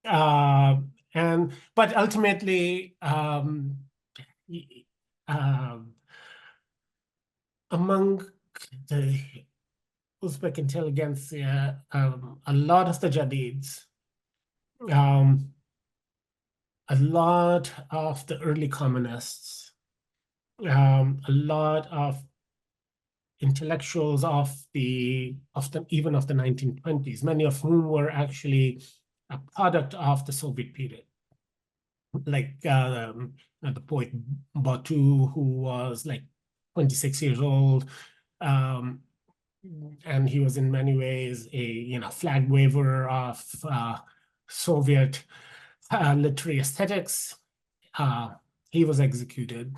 But ultimately, among the Uzbek intelligentsia, a lot of the Jadids, a lot of the early communists, a lot of intellectuals of the even of the 1920s, many of whom were actually a product of the Soviet period, like the poet Batu, who was like 26 years old, and he was in many ways a flag waver of Soviet literary aesthetics. He was executed.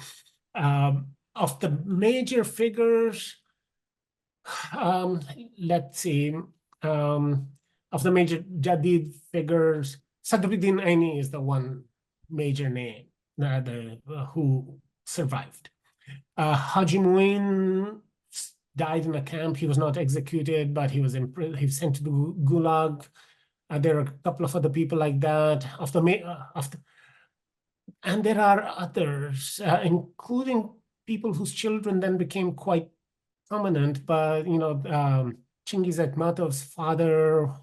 Of the major figures, let's see, of the major Jadid figures, Sadruddin Aini is the one major name who survived. Haji Muin died in a camp. He was not executed, but he was sent to the Gulag. There are a couple of other people like that. And there are others, including people whose children then became quite prominent. But Chingiz Aytmatov's father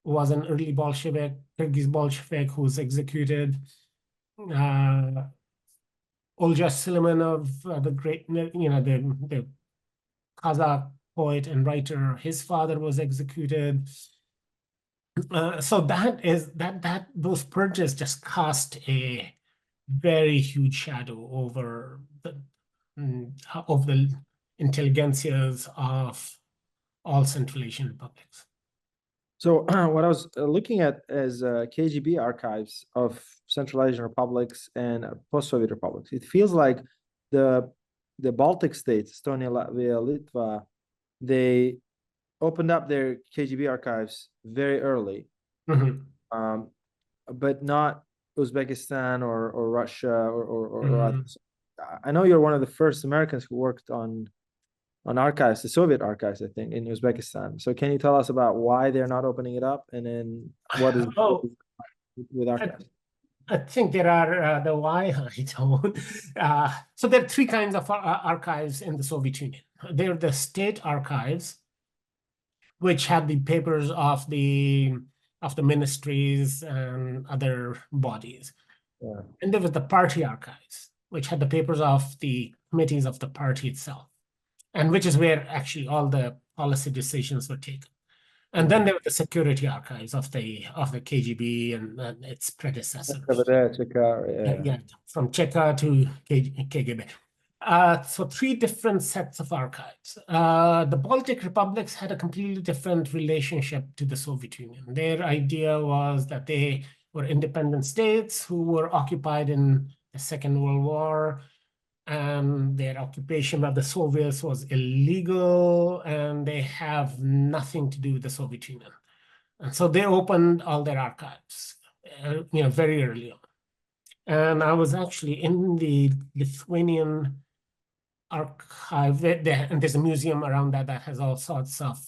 was an early Bolshevik, Kyrgyz Bolshevik, who was executed. Olja Silimanov, the great, the Kazakh poet and writer, his father was executed. So those purges just cast a very huge shadow over the intelligentsias of all Central Asian republics. So what I was looking at is KGB archives of Central Asian republics and post-Soviet republics. It feels like the Baltic states, Estonia, Latvia, Litva, they opened up their KGB archives very early, but not Uzbekistan or Russia or others. I know you're one of the first Americans who worked on archives, the Soviet archives, I think, in Uzbekistan. So can you tell us about why they're not opening it up, and then what is with archives? I think there are the why I don't. So there are three kinds of archives in the Soviet Union. They're the state archives, which had the papers of the ministries and other bodies. Yeah. And there was the party archives, which had the papers of the committees of the party itself, and which is where actually all the policy decisions were taken. And then there were the security archives of the KGB and its predecessors. Yeah. From Cheka to KGB. So three different sets of archives. The Baltic republics had a completely different relationship to the Soviet Union. Their idea was that they were independent states who were occupied in the Second World War, and their occupation of the Soviets was illegal, and they have nothing to do with the Soviet Union. And so they opened all their archives, very early on. And I was actually in the Lithuanian archive, and there's a museum around that has all sorts of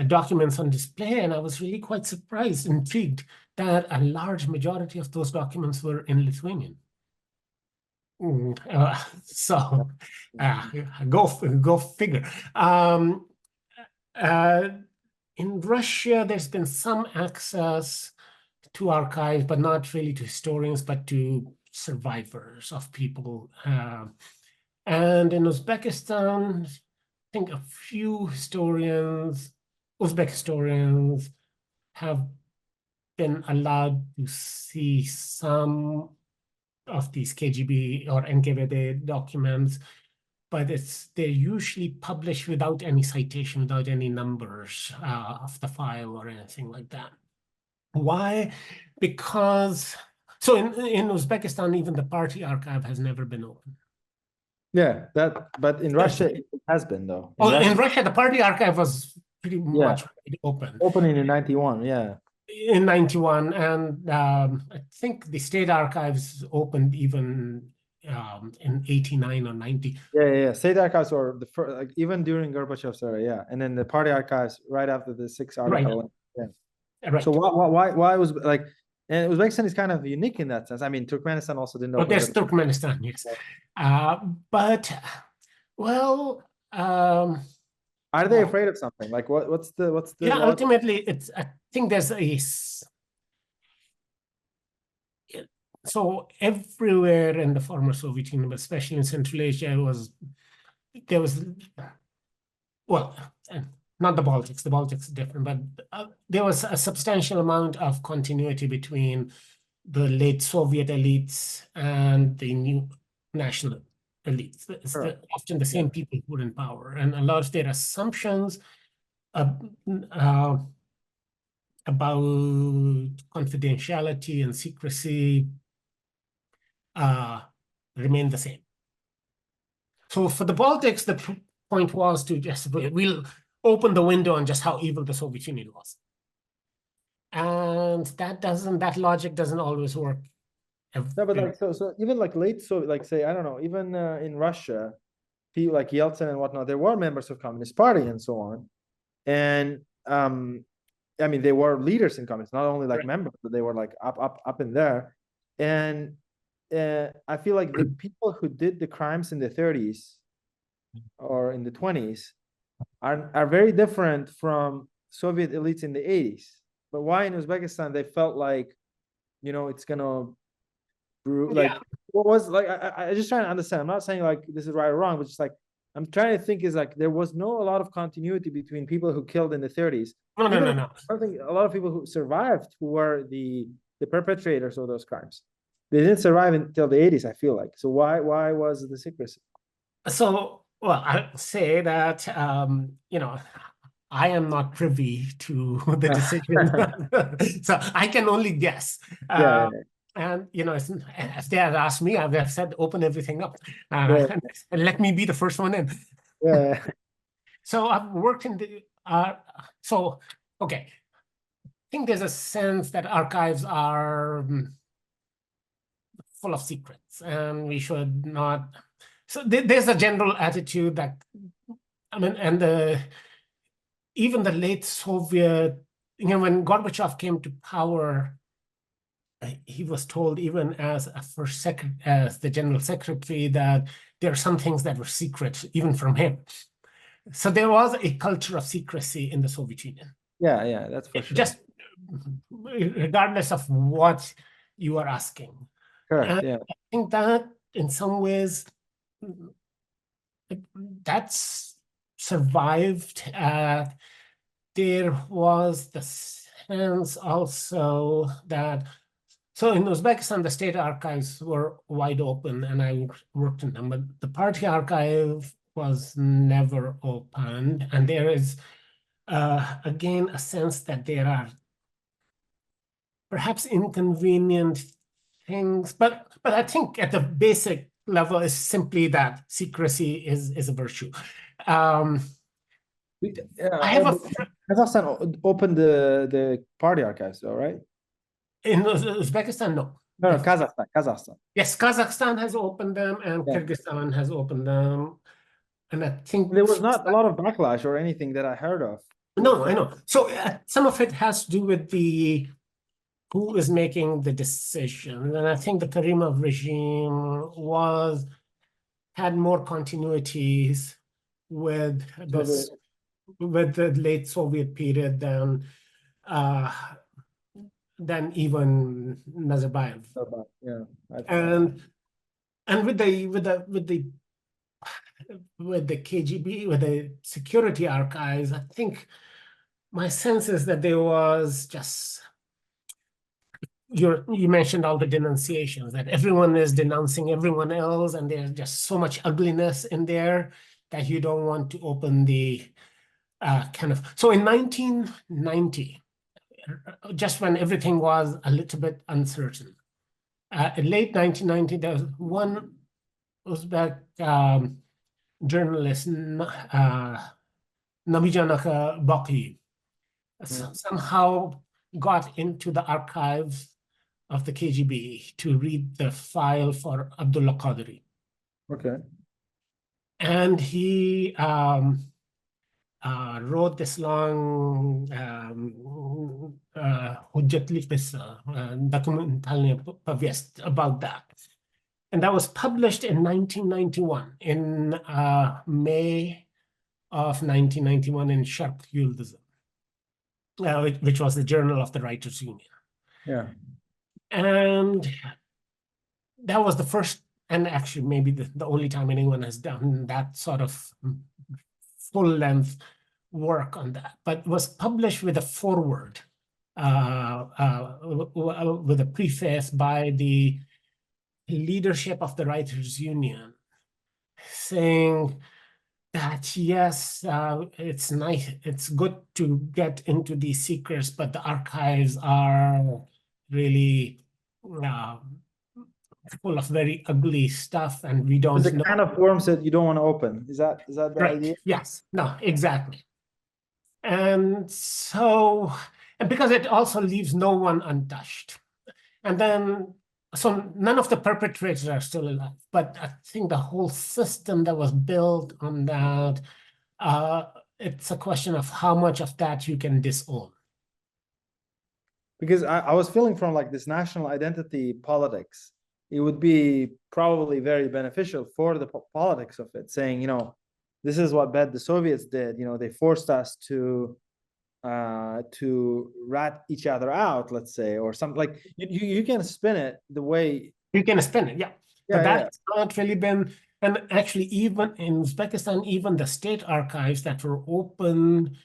documents on display, and I was really quite surprised, intrigued that a large majority of those documents were in Lithuanian. So go figure. In Russia, there's been some access to archives, but not really to historians, but to survivors of people. And in Uzbekistan, I think a few Uzbek historians, have been allowed to see some of these KGB or NKVD documents, but they're usually published without any citation, without any numbers of the file or anything like that. Why? Because, so in Uzbekistan, even the party archive has never been open. Yeah, but in Russia, it has been, though. In Russia, the party archive was pretty much open. Opening in 91, yeah. In 91, and I think the state archives opened even in 89 or 90. Yeah. State archives were the first, like, even during Gorbachev's era, yeah. And then the party archives right after the 6 article. Right. Yeah. Right. So why was, like, and Uzbekistan is kind of unique in that sense. I mean, Turkmenistan also didn't open. There's Turkmenistan, yes. But, well, are they afraid of something? Like, what's the yeah, ultimately, I think there's so everywhere in the former Soviet Union, especially in Central Asia, there was, well, not the Baltics. The Baltics is different, but there was a substantial amount of continuity between the late Soviet elites and the new national elites. It's Sure. often the same people who were in power, and a lot of their assumptions about confidentiality and secrecy remain the same. So for the Baltics, the point was to just, we'll open the window on just how evil the Soviet Union was. And that logic doesn't always work. No, but like, so even like late, so like say, I don't know, even in Russia, people like Yeltsin and whatnot, there were members of Communist Party and so on. And I mean, they were leaders in communists, not only like members, but they were like up in there. And I feel like the people who did the crimes in the 30s or in the 20s are very different from Soviet elites in the 80s. But why in Uzbekistan they felt like, you know, it's gonna like what was like I just trying to understand. I'm not saying like this is right or wrong, but just like I'm trying to think is like there was no a lot of continuity between people who killed in the 30s. No. I think a lot of people who survived who were the perpetrators of those crimes. They didn't survive until the 80s, I feel like. So why was the secrecy? So, well, I say that you know, I am not privy to the decision, so I can only guess. And you know, if they had asked me, I would have said, "Open everything up, and let me be the first one in." Yeah. So I've worked in the so okay. I think there's a sense that archives are full of secrets, and we should not. So there's a general attitude that, I mean, and even the late Soviet, you know, when Gorbachev came to power, he was told, even as as the general secretary, that there are some things that were secret, even from him. So there was a culture of secrecy in the Soviet Union. Yeah, that's for sure. Just regardless of what you are asking. Correct. Yeah. I think that in some ways that's survived. There was the sense also that, so in Uzbekistan, the state archives were wide open and I worked in them, but the party archive was never opened. And there is, again, a sense that there are perhaps inconvenient things, but I think at the basic level is simply that secrecy is a virtue. I have Kazakhstan opened the party archives, though, right? In Uzbekistan, no. No, Kazakhstan. Yes, Kazakhstan has opened them, and Kyrgyzstan has opened them, and I think there was not a lot of backlash or anything that I heard of. No, I know. So some of it has to do with the who is making the decision, and I think the Karimov regime had more continuities with this with the late Soviet period than even Nazarbayev. Yeah, and with the KGB, with the security archives, I think my sense is that there was just, you mentioned all the denunciations, that everyone is denouncing everyone else, and there's just so much ugliness in there that you don't want to open the kind of. So in 1990, just when everything was a little bit uncertain, in late 1990, there was one Uzbek journalist, Namijanaka Baki, somehow got into the archives of the KGB to read the file for Abdullah Qadri. Okay. And he wrote this long documentalny повесть about that. And that was published in 1991, in May of 1991 in Sharq Yıldızı, which was the Journal of the Writers' Union. Yeah. And that was the first and actually maybe the only time anyone has done that sort of full-length work on that, but was published with a foreword, with a preface by the leadership of the Writers' Union, saying that yes, it's nice, it's good to get into these secrets, but the archives are really full of very ugly stuff, and we don't It's the know. kind of worms that you don't want to open. Is that the Right. idea? Yes. No, exactly. And so, and because it also leaves no one untouched. And then, so none of the perpetrators are still alive, but I think the whole system that was built on that, it's a question of how much of that you can disown. Because I was feeling from like this national identity politics, it would be probably very beneficial for the politics of it, saying, you know, this is what bad the Soviets did. You know, they forced us to rat each other out, let's say, or something. Like you can spin it the way you can spin it, yeah. Yeah, but that's not really been, and actually even in Uzbekistan, even the state archives that were open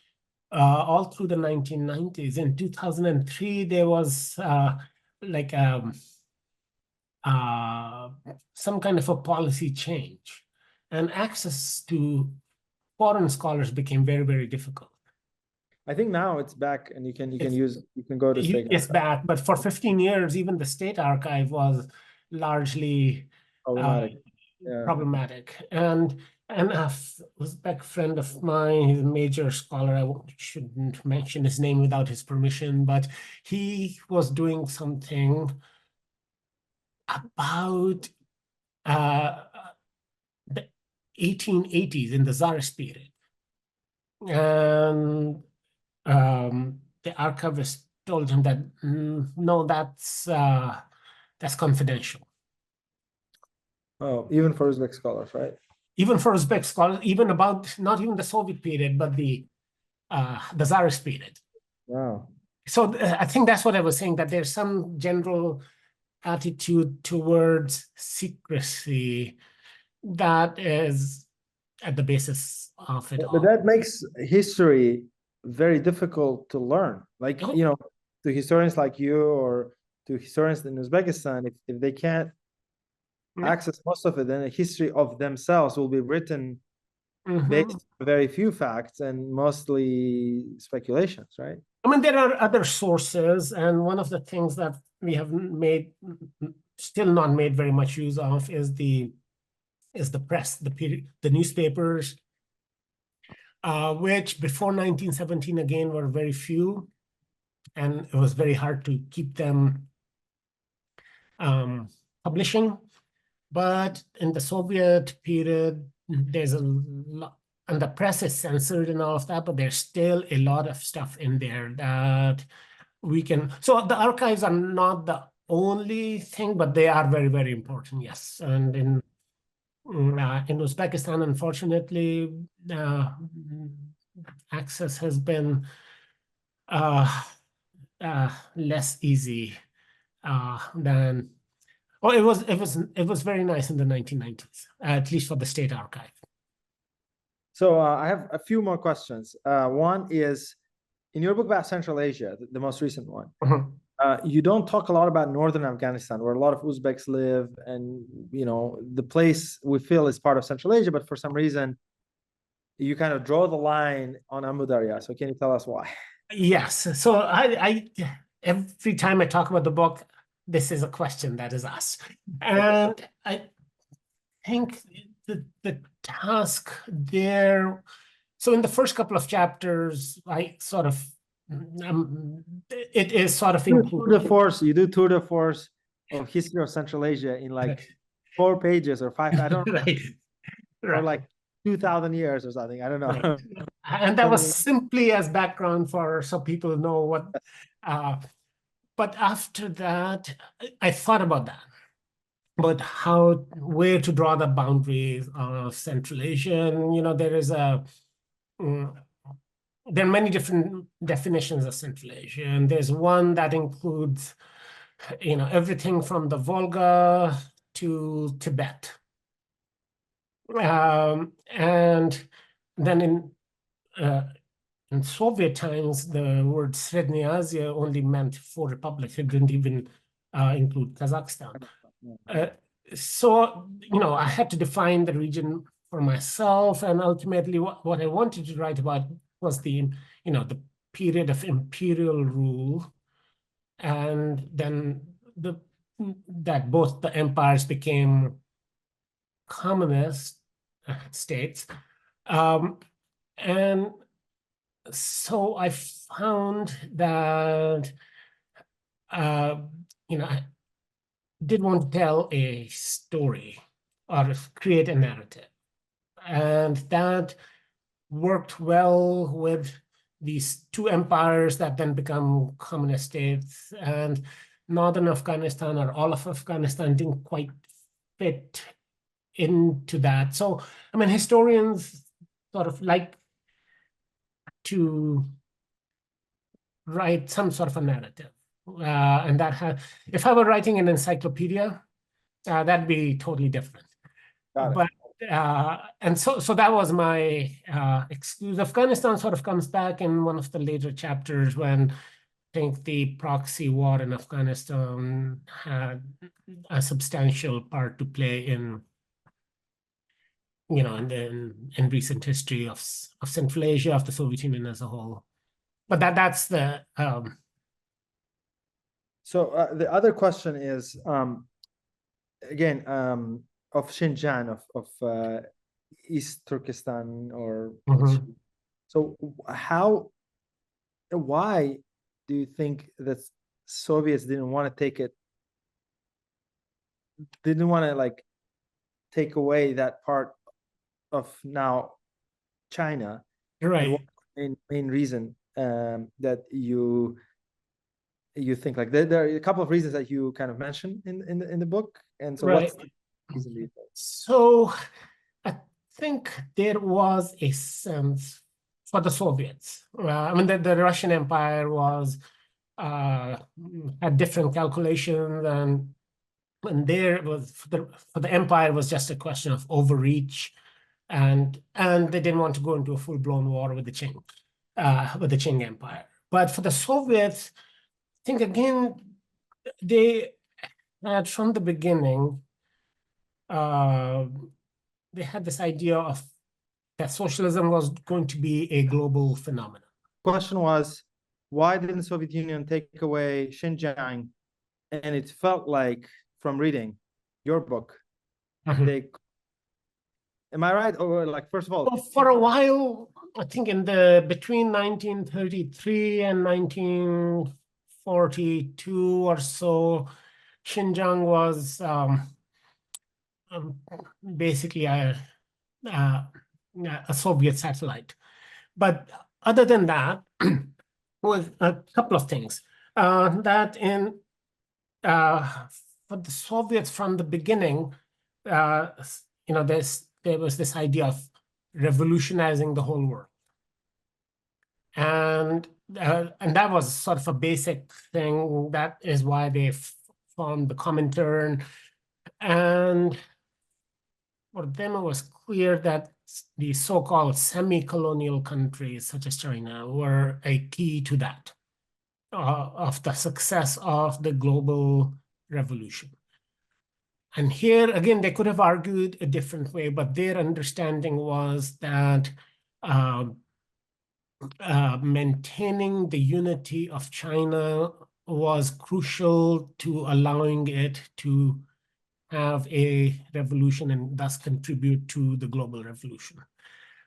all through the 1990s. In 2003, there was like some kind of a policy change, and access to foreign scholars became very, very difficult. I think now it's back, and you can go to state. It's back, but for 15 years, even the state archive was largely problematic. And a Uzbek friend of mine, he's a major scholar, I shouldn't mention his name without his permission, but he was doing something about the 1880s in the Tsarist period. And the archivist told him that, no, that's confidential. Oh, even for Uzbek scholars, right? Even for Uzbek scholars, even about not even the Soviet period, but the Tsarist period. Wow. So I think that's what I was saying, that there's some general attitude towards secrecy that is at the basis of it all. But that makes history very difficult to learn. Like, you know, to historians like you or to historians in Uzbekistan, if they can't access most of it, then a history of themselves will be written based on very few facts and mostly speculations, right? I mean, there are other sources, and one of the things that we have still not made very much use of is the press, the newspapers, which before 1917 again were very few, and it was very hard to keep them publishing. But in the Soviet period, there's a lot, and the press is censored and all of that, but there's still a lot of stuff in there that we can. So the archives are not the only thing, but they are very, very important, yes. And in Uzbekistan, unfortunately, access has been less easy than. Oh, it was very nice in the 1990s, at least for the state archive. So I have a few more questions. One is, in your book about Central Asia, the most recent one, you don't talk a lot about northern Afghanistan, where a lot of Uzbeks live, and you know the place we feel is part of Central Asia, but for some reason, you kind of draw the line on Amu Darya. So can you tell us why? Yes. So I every time I talk about the book, this is a question that is asked. And I think the task there, so in the first couple of chapters, I sort of, it is sort of tour de force. You do tour de force of history of Central Asia in like 4 pages or 5, I don't know, or like 2,000 years or something. I don't know. Right. And that was simply as background so people know what, but after that, I thought about that, but where to draw the boundaries of Central Asia. And, you know, there are many different definitions of Central Asia, and there's one that includes, you know, everything from the Volga to Tibet. And then in Soviet times, the word Srednya Asia only meant 4 republics. It didn't even include Kazakhstan. So, I had to define the region for myself, and ultimately what I wanted to write about was the period of imperial rule, and then that both the empires became communist states. And so I found that, I did want to tell a story or create a narrative. And that worked well with these 2 empires that then become communist states. And northern Afghanistan, or all of Afghanistan, didn't quite fit into that. So, historians sort of like to write some sort of a narrative. And that if I were writing an encyclopedia, that'd be totally different. But and so that was my excuse. Afghanistan sort of comes back in one of the later chapters, when I think the proxy war in Afghanistan had a substantial part to play in in recent history of Central Asia, of the Soviet Union as a whole. But that's the So the other question is, again, of Xinjiang, of East Turkestan, or so why do you think that Soviets didn't want to take away that part of now China? Right. And what main reason that you think, like, there are a couple of reasons that you kind of mentioned in the book, and so right. what's the reason, do you think? So I think there was a sense for the Soviets. The Russian Empire was had different calculations, and there was for the empire was just a question of overreach, and they didn't want to go into a full-blown war with the Qing Empire. But for the Soviets, I think again they had from the beginning they had this idea of that socialism was going to be a global phenomenon. Question was, why didn't the Soviet Union take away Xinjiang? And it felt like, from reading your book, they, am I right? Or, like, first of all, well, for a while, I think between 1933 and 1942 or so, Xinjiang was basically a Soviet satellite. But other than that, was a couple of things that for the Soviets from the beginning, there was this idea of revolutionizing the whole world, and that was sort of a basic thing. That is why they formed the Comintern, and for them it was clear that the so-called semi-colonial countries such as China were a key to that, of the success of the global revolution. And here, again, they could have argued a different way, but their understanding was that maintaining the unity of China was crucial to allowing it to have a revolution and thus contribute to the global revolution.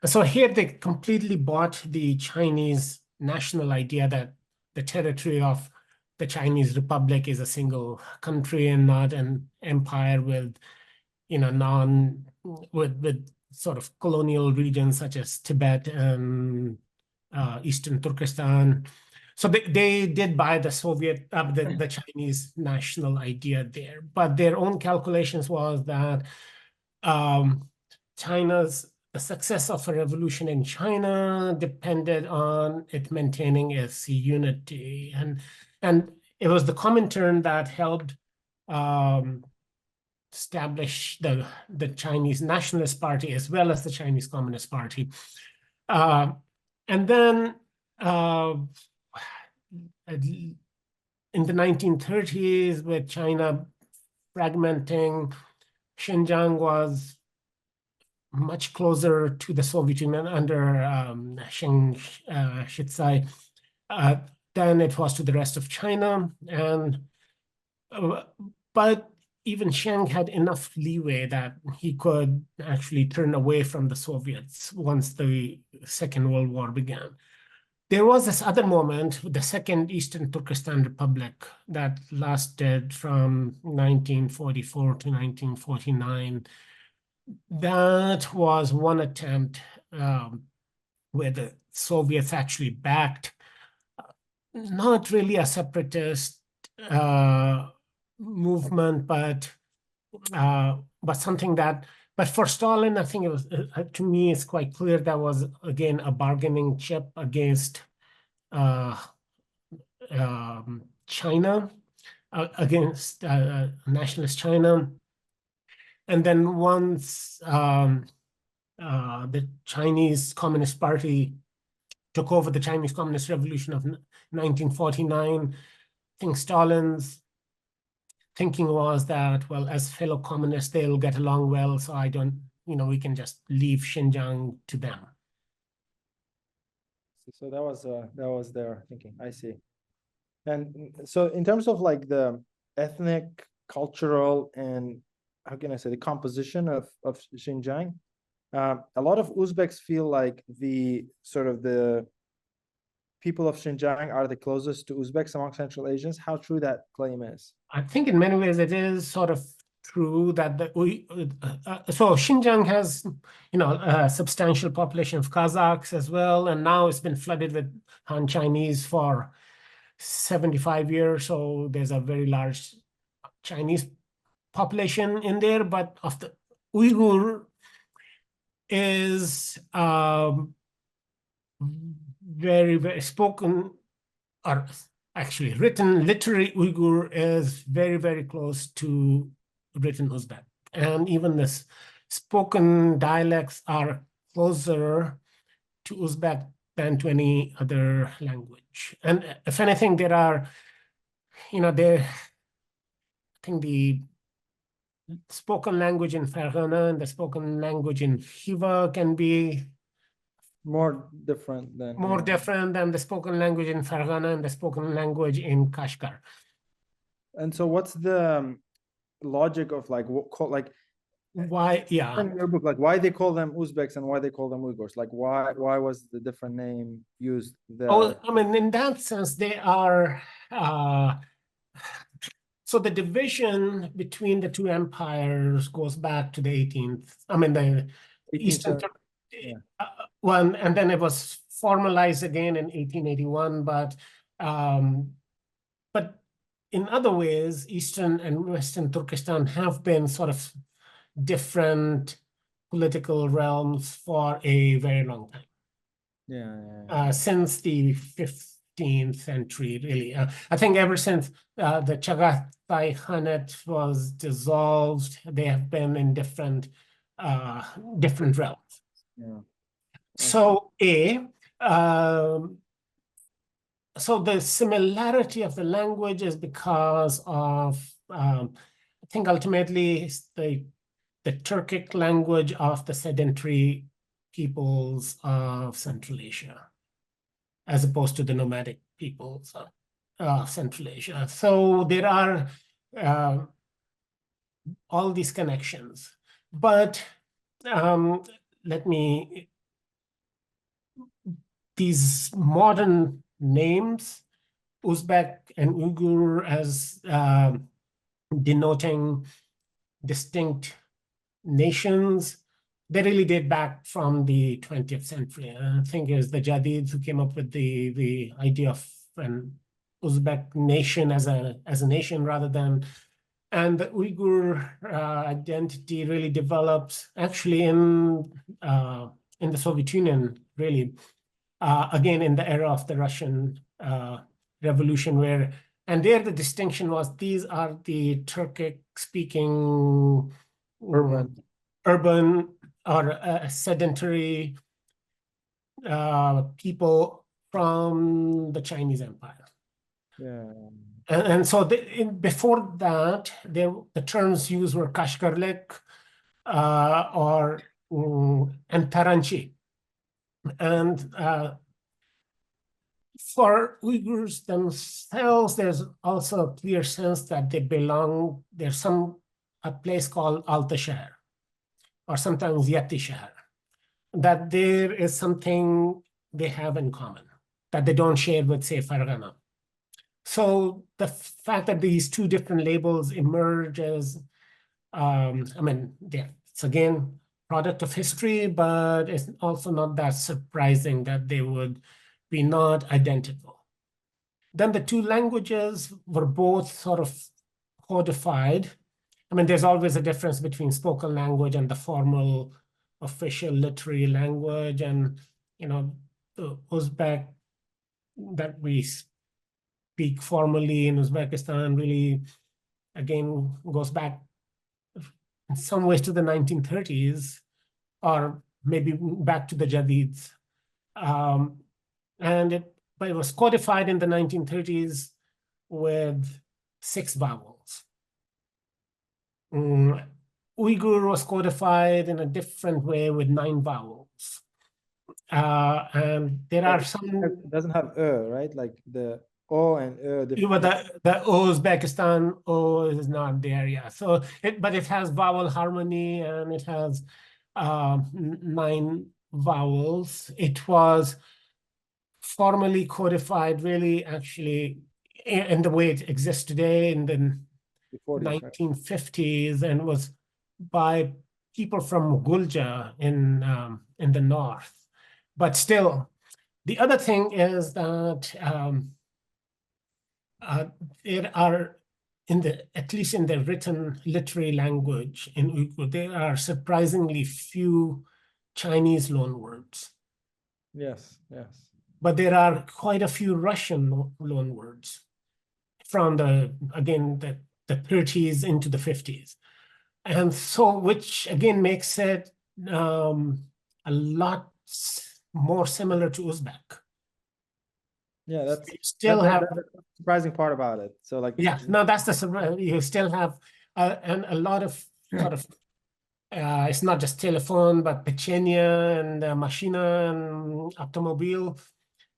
So here they completely bought the Chinese national idea that the territory of the Chinese Republic is a single country and not an empire with, with sort of colonial regions such as Tibet and Eastern Turkestan. So they did buy the Soviet, the Chinese national idea there, but their own calculations was that the success of a revolution in China depended on it maintaining its unity, and it was the Comintern that helped establish the Chinese Nationalist Party as well as the Chinese Communist Party. And then in the 1930s, with China fragmenting, Xinjiang was much closer to the Soviet Union under Chiang Shitsai than it was to the rest of China. And but even Chiang had enough leeway that he could actually turn away from the Soviets once the Second World War began. There was this other moment, the Second Eastern Turkestan Republic, that lasted from 1944 to 1949. That was one attempt where the Soviets actually backed, not really a separatist movement, but something that, but for Stalin, I think it was, to me, it's quite clear that was, again, a bargaining chip against China, against nationalist China. And then once the Chinese Communist Party took over the Chinese Communist Revolution of 1949, I think Stalin's thinking was that, well, as fellow communists, they'll get along well, so I don't, we can just leave Xinjiang to them. So that was their thinking. I see. And so in terms of like the ethnic, cultural, and how can I say, the composition of Xinjiang, a lot of Uzbeks feel like the people of Xinjiang are the closest to Uzbeks among Central Asians. How true that claim is? I think in many ways it is sort of true that so Xinjiang has, a substantial population of Kazakhs as well, and now it's been flooded with Han Chinese for 75 years. So there's a very large Chinese population in there, but of the Uyghur is very, very spoken, or actually written, literary Uyghur is very, very close to written Uzbek. And even the spoken dialects are closer to Uzbek than to any other language. And if anything, there are, I think the spoken language in Fergana and the spoken language in Khiva can be more different than the spoken language in Fergana and the spoken language in Kashgar. And so what's the logic of why, yeah, in your book, like why they call them Uzbeks and why they call them Uyghurs? Like why was the different name used there? Oh, I mean, in that sense, they are so the division between the two empires goes back to the 18th, the Eastern one, and then it was formalized again in 1881. But in other ways, Eastern and Western Turkestan have been sort of different political realms for a very long time. Since the 15th century, really. I think ever since the Chagatai Khanate was dissolved, they have been in different realms. So so the similarity of the language is because of, I think ultimately the Turkic language of the sedentary peoples of Central Asia, as opposed to the nomadic peoples of Central Asia. So there are all these connections. But these modern names, Uzbek and Uyghur, as denoting distinct nations, they really date back from the 20th century. I think it was the Jadids who came up with the idea of an Uzbek nation as a nation rather than, and the Uyghur identity really develops actually in the Soviet Union, really. Again, in the era of the Russian Revolution, where And there the distinction was these are the Turkic-speaking urban or sedentary people from the Chinese Empire. Yeah. And so before that, the terms used were Kashgarlik or and Taranchi. And for Uyghurs themselves, there's also a clear sense that they belong, there's a place called Altashahr, or sometimes Yatishahr, that there is something they have in common that they don't share with, say, Farghana. So the fact that these two different labels emerge as, I mean, it's again product of history, but it's also not that surprising that they would be not identical. Then the two languages were both sort of codified. I mean, there's always a difference between spoken language and the formal official literary language. And, you know, the Uzbek that we speak formally in Uzbekistan really, again, goes back in some ways to the 1930s, or maybe back to the Jadids. But it was codified in the 1930s with 6 vowels. Uyghur was codified in a different way with 9 vowels. And there are some... It doesn't have right? Like the O and the Uzbekistan O is not there, yeah. So, but it has vowel harmony and it has 9 vowels. It was formally codified, really, actually, in the way it exists today in the 1950s, right? And was by people from Gulja in the north. But still, the other thing is that there are, at least in the written literary language in Uyghur, there are surprisingly few Chinese loanwords. Yes, yes. But there are quite a few Russian loanwords from the 30s into the 50s. And so, which again makes it a lot more similar to Uzbek. Yeah, that's the surprising part about it. So like, yeah, no, that's the surprise. You still have and a lot of sort of it's not just telephone, but pechenia and machina and automobile.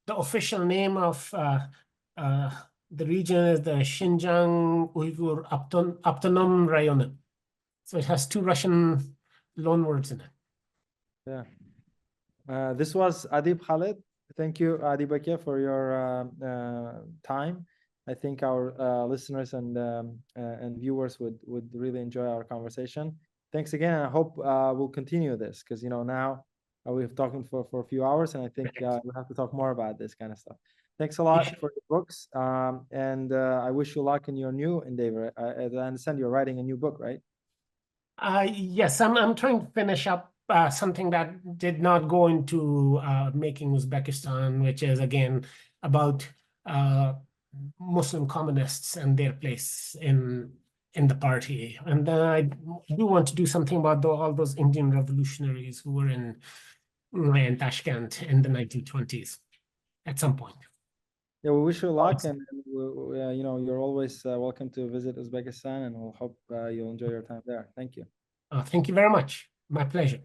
The official name of the region is the Xinjiang Uyghur Autonomous Rayon. So it has 2 Russian loanwords in it. Yeah. This was Adeeb Khalid. Thank you, Adeeb, for your time. I think our listeners and viewers would really enjoy our conversation. Thanks again. I hope we'll continue this because, you know, now we've talked for a few hours, and I think we'll have to talk more about this kind of stuff. Thanks a lot for the books, and I wish you luck in your new endeavor. As I understand, you're writing a new book, right? Yes, I'm trying to finish up something that did not go into making Uzbekistan, which is again about Muslim communists and their place in the party. And then I do want to do something about all those Indian revolutionaries who were in Tashkent in the 1920s at some point. Yeah, we wish you luck, and you know, you're always welcome to visit Uzbekistan, and we'll hope you'll enjoy your time there. Thank you. Thank you very much. My pleasure.